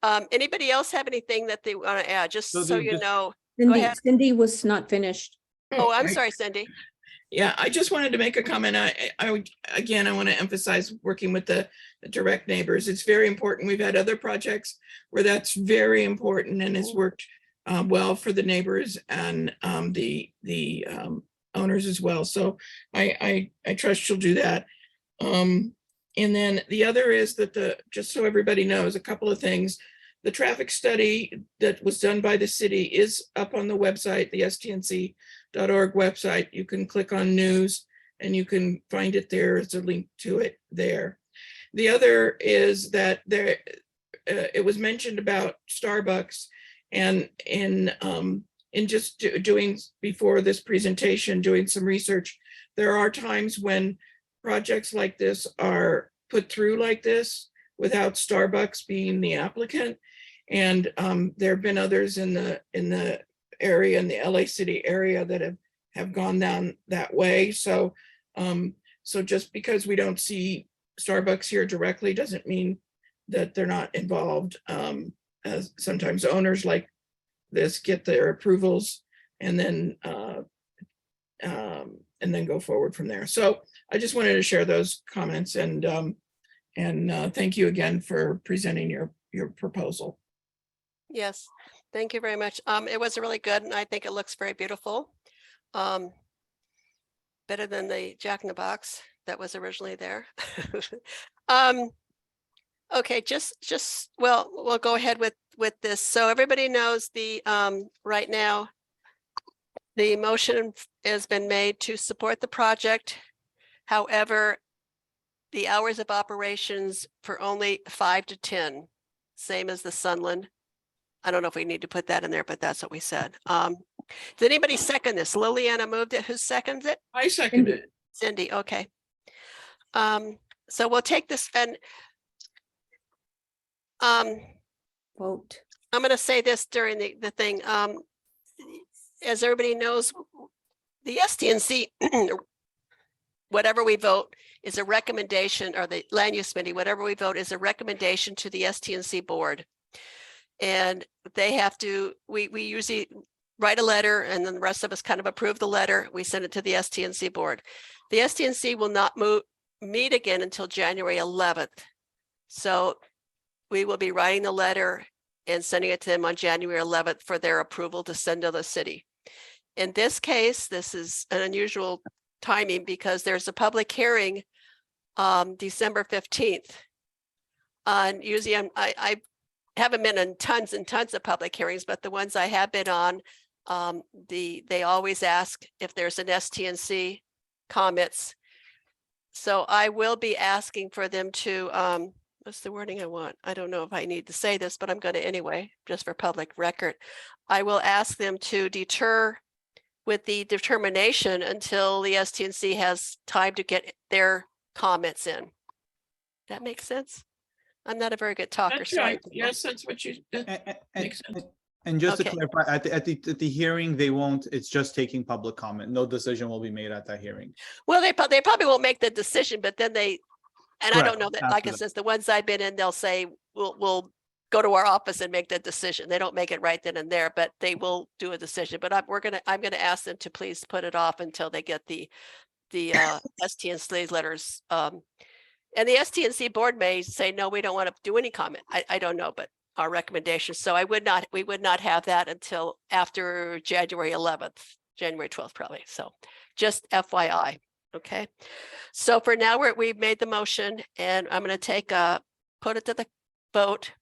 Anybody else have anything that they want to add? Just so you know. Go ahead. Cindy was not finished. Oh, I'm sorry, Cindy. yeah, I just wanted to make a comment. Again, I want to emphasize working with the direct neighbors. It's very important. We've had other projects where that's very important and it's worked well for the neighbors and the owners as well. So I trust you'll do that. And then the other is that just so everybody knows, a couple of things. The traffic study that was done by the city is up on the website, the STNC.org website. You can click on news and you can find it there. There's a link to it there. The other is that it was mentioned about Starbucks, and in just doing before this presentation, doing some research, there are times when projects like this are put through like this without Starbucks being the applicant. And there have been others in the area, in the LA City area, that have gone down that way. So so just because we don't see Starbucks here directly doesn't mean that they're not involved. As sometimes owners like this get their approvals and then go forward from there. So I just wanted to share those comments and thank you again for presenting your proposal. Yes, thank you very much. It was really good and I think it looks very beautiful. Better than the Jack in the Box that was originally there. Okay, well, we'll go ahead with this. So everybody knows the right now, the motion has been made to support the project. However, the hours of operations for only 5 to 10, same as the Sunland. I don't know if we need to put that in there, but that's what we said. Did anybody second this? Liliana moved it. Who seconds it? I seconded it. Cindy, okay. So we'll take this and Vote. I'm going to say this during the thing. As everybody knows, the STNC, whatever we vote is a recommendation, or the land use committee, whatever we vote is a recommendation to the STNC board. And they have to, we usually write a letter and then the rest of us kind of approve the letter. We send it to the STNC board. The STNC will not meet again until January 11th. So we will be writing the letter and sending it to them on January 11th for their approval to send to the city. In this case, this is an unusual timing because there's a public hearing December 15th. And usually I haven't been in tons and tons of public hearings, but the ones I have been on, they always ask if there's an STNC comments. So I will be asking for them to, what's the wording I want? I don't know if I need to say this, but I'm going to anyway, just for public record. I will ask them to deter with the determination until the STNC has time to get their comments in. That makes sense? I'm not a very good talker. That's Sorry. right. Yes, that's what you. Makes sense. And just Okay. to clarify, at the hearing, they won't, it's just taking public comment. No decision will be made at that hearing. Well, they probably won't make the decision, but then I Correct, don't know that, like after it that. says, the ones I've been in, they'll say, we'll go to our office and make the decision. They don't make it right then and there, but they will do a decision. But I'm gonna ask them to please put it off until they get the STNC letters. And the STNC board may say, no, we don't want to do any comment. I don't know, but our recommendation. So we would not have that until after January 11th, January 12th, probably. So just FYI. Okay. So for now, we've made the motion and I'm going to put it to the vote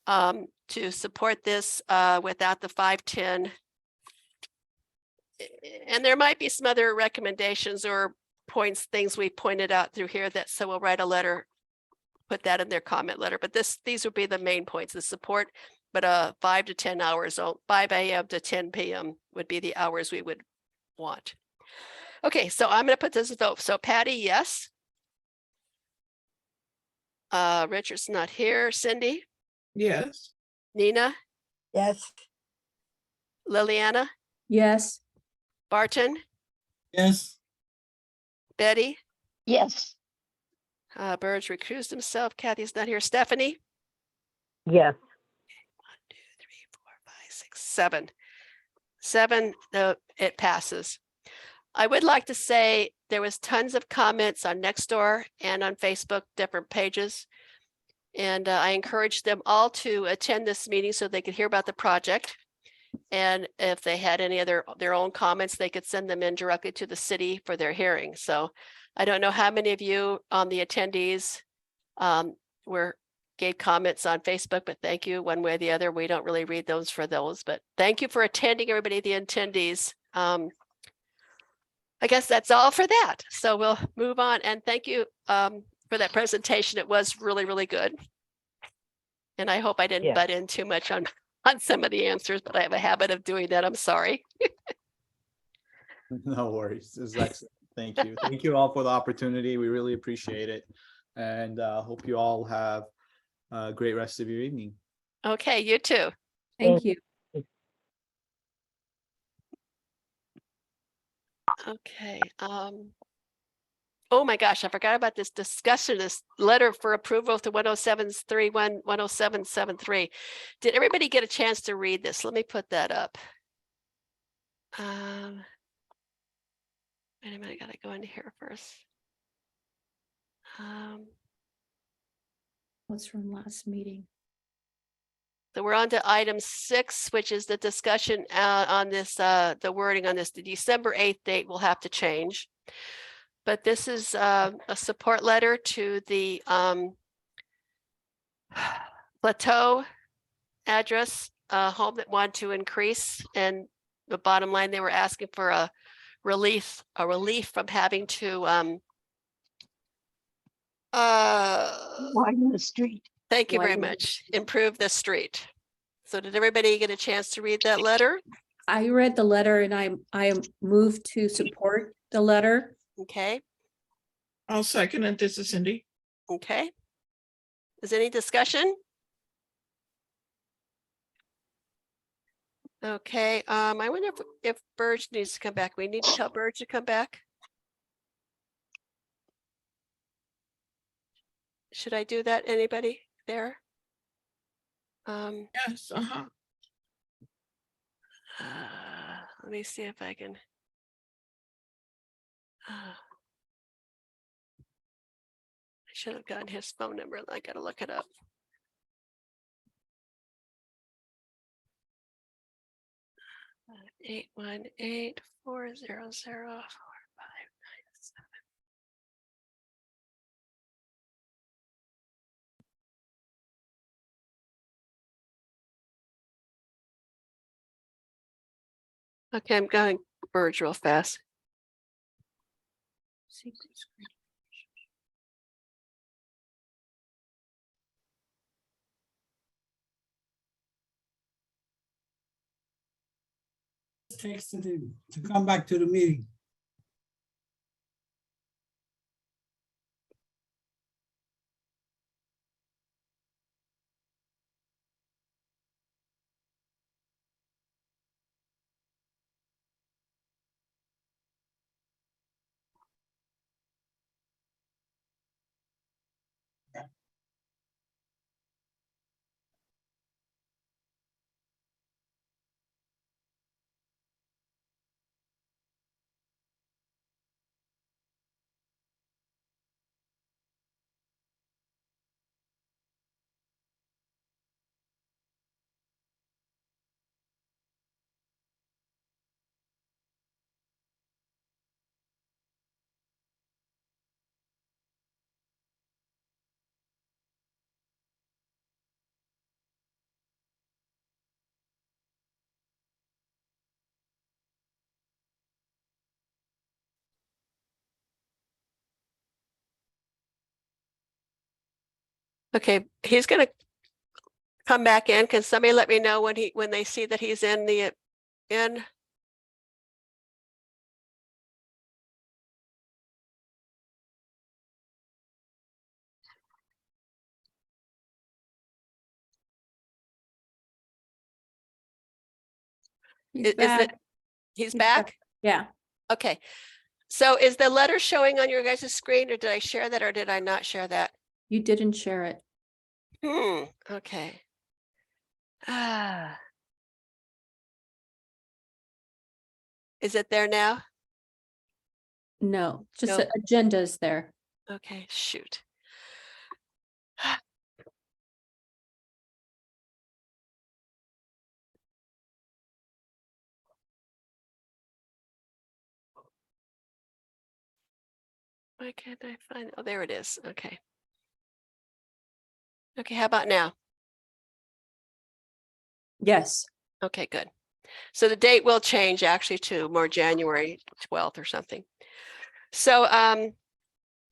to support this without the 5-10 And there might be some other recommendations or points, things we pointed out through here that, so we'll write a letter, put that in their comment letter, but these would be the main points, the support, but 5 to 10 hours, 5 a.m. to 10 p.m. would be the hours we would want. Okay, so I'm gonna put this vote. So Patty, yes. Richard's not here. Cindy, Yes. Nina, Yes. Liliana, Yes. Barton, Yes. Betty, Yes. Burge recused himself. Kathy's not here. Stephanie, Yes. 7. 7, it passes. I would like to say there was tons of comments on Nextdoor and on Facebook, different pages. And I encouraged them all to attend this meeting so they could hear about the project. And if they had any other their own comments, they could send them in directly to the city for their hearing. So I don't know how many of you on the attendees gave comments on Facebook, but thank you one way or the other. We don't really read those for those, but thank you for attending, everybody, the attendees. I guess that's all for that. So we'll move on, and thank you for that presentation. It was really, really good. And I hope I didn't butt in too much on some of the answers, but I have a habit of doing that. I'm sorry. No worries. It's excellent. Thank you. Thank you all for the opportunity. We really appreciate it. And hope you all have a great rest of your evening. Okay, you too. Thank you. Okay. Oh my gosh, I forgot about this discussion, this letter for approval to 107.31, 107.73. Did everybody get a chance to read this? Let me put that up. Wait a minute, I gotta go into here first. What's from last meeting? So we're on to item 6, which is the discussion on this, the wording on this. The December 8th date will have to change. But this is a support letter to the Plateau address home that wanted to increase. And the bottom line, they were asking for a relief from having to Widen the street. thank you very Widen. much. Improve the street. So did everybody get a chance to read that letter? I read the letter and I moved to support the letter. Okay, I'll second it. This is Cindy. okay. Is any discussion? Okay, I wonder if Burge needs to come back. We need to tell Burge to come back. Should I do that? Anybody there? Yes. Let me see if I can. I should have gotten his phone number. I gotta look it up. Uh, 818-400-4597. Okay, I'm going Burge real fast. Texted him to come back to the meeting. Okay, he's gonna come back in. Can somebody let me know when they see that he's in? He's Is back. it, he's He's back? Yeah. Okay. So is the letter showing on your guys' screen, or did I share that, or did I not share that? You didn't share it. Okay. Ah. Is it there now? No, just No. the agenda is there. Okay, shoot. Why can't I find, oh, there it is. Okay. Okay, how about now? Yes. Okay, good. So the date will change actually to more January 12th or something. So I'm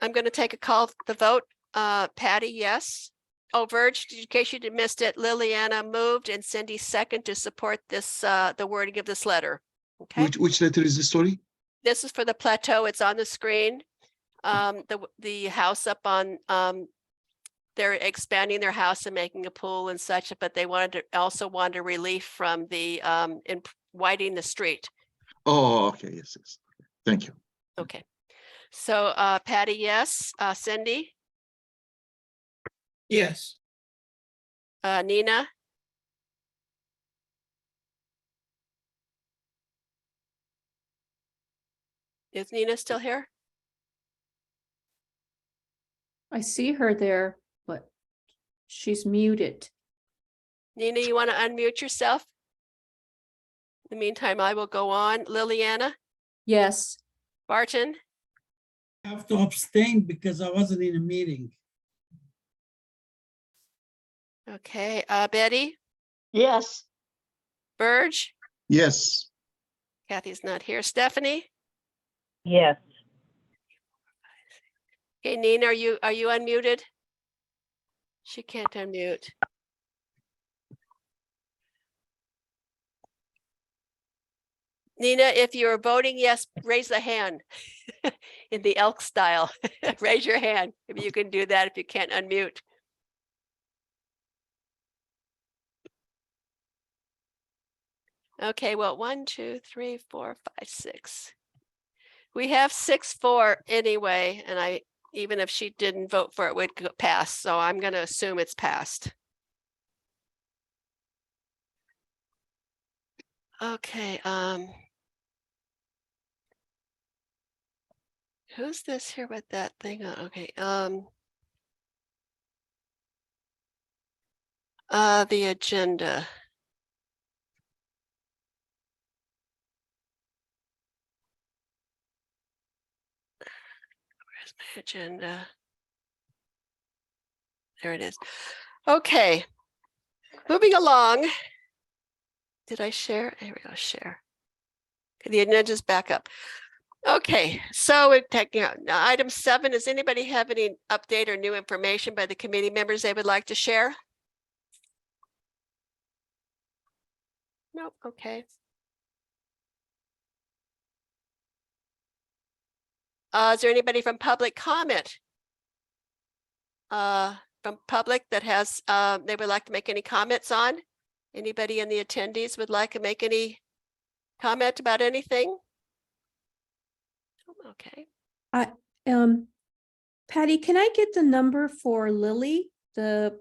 going to take a call, the vote. Patty, yes. Oh, Verge, in case you missed it, Liliana moved and Cindy second to support this, the wording of this letter. Okay. Which letter is this, sorry? This is for the plateau. It's on the screen. The house up on, they're expanding their house and making a pool and such, but they also wanted relief from the in widening the street. Oh, okay, yes, yes. Thank you. Okay. So Patty, yes. Cindy, Yes. Nina, is Nina still here? I see her there, but she's muted. Nina, you want to unmute yourself? In the meantime, I will go on. Liliana, Yes. Barton, I have to abstain because I wasn't in a meeting. okay. Betty, Yes. Burge, Yes. Kathy's not here. Stephanie, Yes. okay. Nina, are you unmuted? She can't unmute. Nina, if you're voting yes, raise the hand in the elk style. Raise your hand if you can do that, if you can't unmute. Okay, well, 1, 2, 3, 4, 5, 6. We have 6-4 anyway, and even if she didn't vote for it, would pass. So I'm going to assume it's passed. Okay. Who's this here with that thing on? Okay. The agenda. Where's my agenda? There it is. Okay. Moving along. Did I share? There we go, share. Okay, the agenda's back up. Okay, so we're taking out item 7. Does anybody have any update or new information by the committee members they would like to share? Nope, okay. Is there anybody from public comment? From public that has, they would like to make any comments on? Anybody in the attendees would like to make any comment about anything? Okay. Patty, can I get the number for Lily, the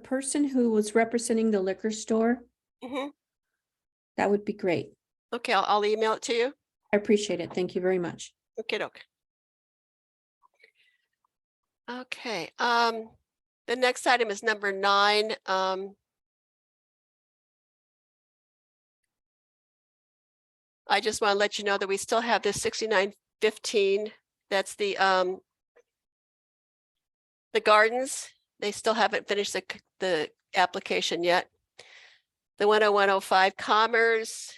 person who was representing the liquor store? Mm-hmm. That would be great. Okay, I'll email it to you. I appreciate it. Thank you very much. Okay, okay. The next item is number 9. I just want to let you know that we still have this 6915. That's the gardens. They still haven't finished the application yet. The 10105 Commerce.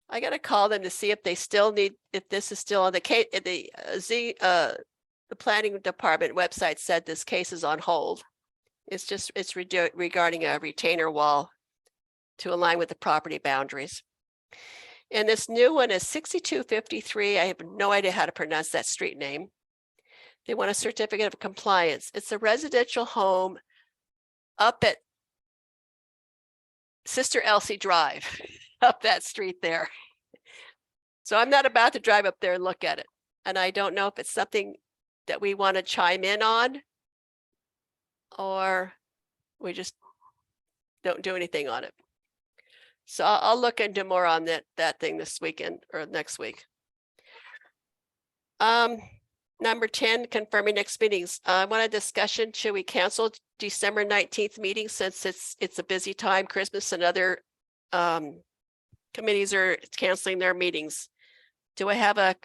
I got to call them to see if they still need, if this is still on the the planning department website said this case is on hold. It's regarding a retainer wall to align with the property boundaries. And this new one is 6253. I have no idea how to pronounce that street name. They want a certificate of compliance. It's a residential home up at Sister Elsie Drive, up that street there. So I'm not about to drive up there and look at it. And I don't know if it's something that we want to chime in on, or we just don't do anything on it. So I'll look into more on that thing this weekend or next week. Number 10, confirming next meetings. I want a discussion. Should we cancel December 19th meeting since it's a busy time, Christmas and other committees are canceling their meetings? Do I have a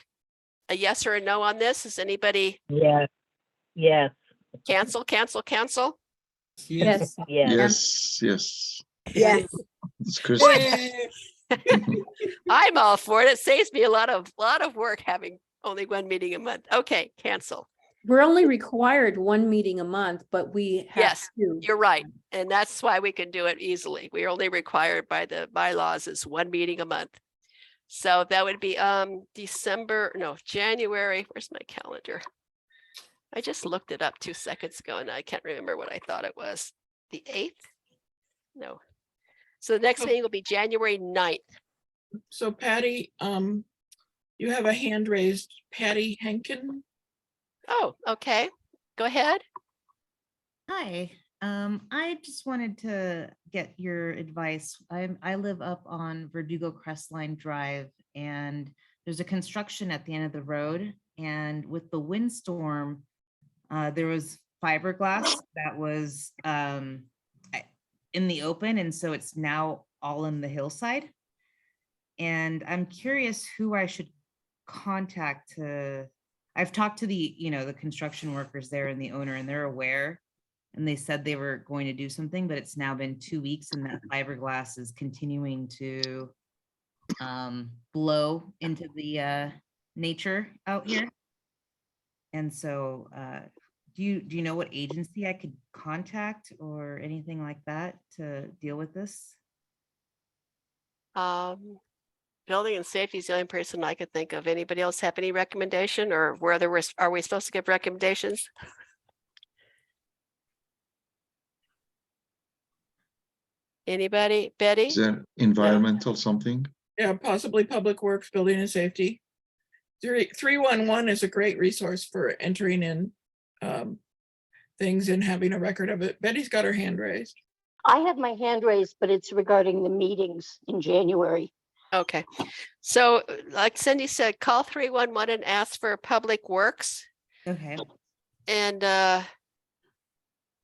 yes or a no on this? Is anybody? Yes. Yes. Cancel, cancel, cancel? Yes. Yes, yes. Yes. It's Christmas. I'm all for it. It saves me a lot of work having only one meeting a month. Okay, cancel. We're only required one meeting a month, but we have Yes, two. you're right. And that's why we can do it easily. We're only required by the bylaws is one meeting a month. So that would be January. Where's my calendar? I just looked it up 2 seconds ago and I can't remember what I thought it was. The 8th? No. So the next meeting will be January 9th. So Patty, you have a hand raised, Patty Henkin. Oh, okay. Go ahead. Hi, I just wanted to get your advice. I live up on Verdugo Crestline Drive, and there's a construction at the end of the road. And with the windstorm, there was fiberglass that was in the open, and so it's now all in the hillside. And I'm curious who I should contact to. I've talked to the construction workers there and the owner, and they're aware, and they said they were going to do something, but it's now been 2 weeks and that fiberglass is continuing to blow into the nature out here. And so do you know what agency I could contact or anything like that to deal with this? Building and safety is the only person I could think of. Anybody else have any recommendation, or are we supposed to give recommendations? Anybody? Betty? Is there environmental something? Yeah, possibly Public Works, Building and Safety. 311 is a great resource for entering in things and having a record of it. Betty's got her hand raised. I have my hand raised, but it's regarding the meetings in January. Okay, so like Cindy said, call 311 and ask for Public Works. Okay. And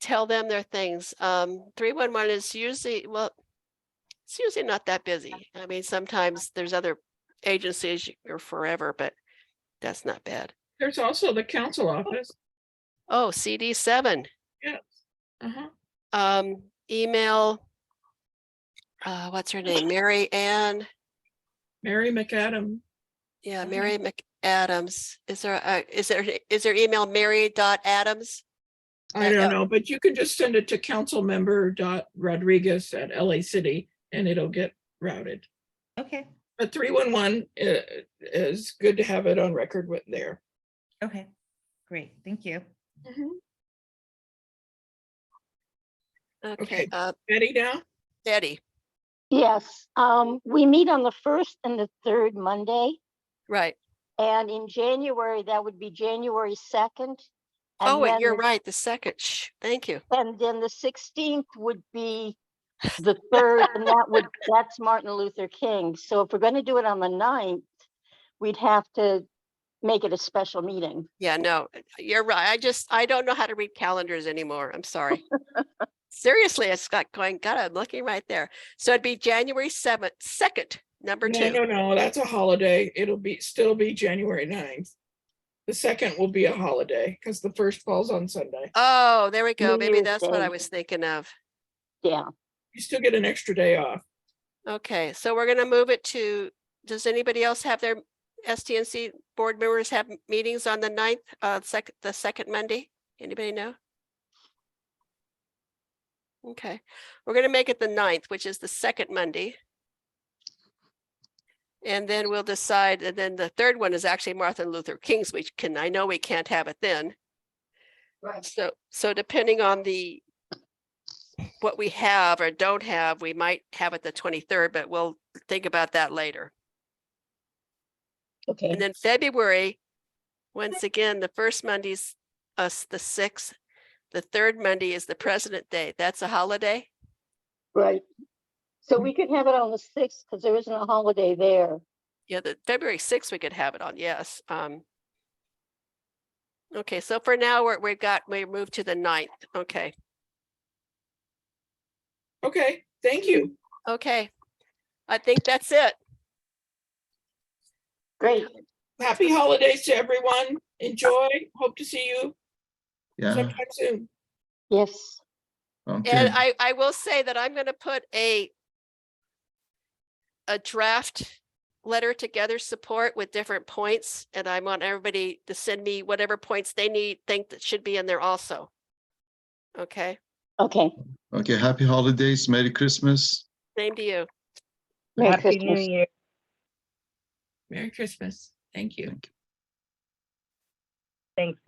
tell them their things. 311 is usually, well, it's usually not that busy. I mean, sometimes there's other agencies you're forever, but that's not bad. There's also the council office. Oh, CD7. Yes. Email, what's her name? Mary McAdam. Yeah, Mary McAdams. Is there email mary.adams? I don't know, but you can just send it to councilmember.rodriguez@LA City and it'll get routed. Okay. But 311 is good to have it on record with there. Okay, great. Thank you. Okay. Betty now? Betty. Yes, we meet on the 1st and the 3rd Monday. Right. And in January, that would be January 2nd. Oh, wait, you're right. The 2nd. Shh, thank you. And then the 16th would be the 3rd, and that's Martin Luther King. So if we're going to do it on the 9th, we'd have to make it a special meeting. Yeah, no, you're right. I don't know how to read calendars anymore. I'm sorry. Seriously, it's got going, God, I'm looking right there. So it'd be January 2nd, number 2. No, that's a holiday. It'll still be January 9th. The 2nd will be a holiday because the 1st falls on Sunday. Oh, there we go. New Maybe Year's that's what Day. I was thinking of. Yeah. You still get an extra day off. Okay, so we're gonna move it to, does anybody else have their STNC board members have meetings on the 9th, the second Monday? Anybody know? Okay, we're gonna make it the 9th, which is the second Monday. And then we'll decide, and then the third one is actually Martin Luther King's, I know we can't have it then. Right. So depending on what we have or don't have, we might have it the 23rd, but we'll think about that later. Okay. And then February, once again, the first Monday's us the 6th. The third Monday is the President Day. That's a holiday. Right. So we could have it on the 6th because there isn't a holiday there. Yeah, the February 6th we could have it on, yes. Okay, so for now, we moved to the 9th. Okay, Okay, thank you. okay. I think that's it. Great. Happy holidays to everyone. Enjoy. Hope to see you Yeah, sometime soon. Yes. And okay. I will say that I'm gonna put a draft letter together, support with different points, and I want everybody to send me whatever points they think that should be in there also. Okay, Okay. Okay, happy holidays, Merry Christmas. same to you. Merry Happy New Christmas. Year. Merry Christmas. Thank you. Thank you. Thanks.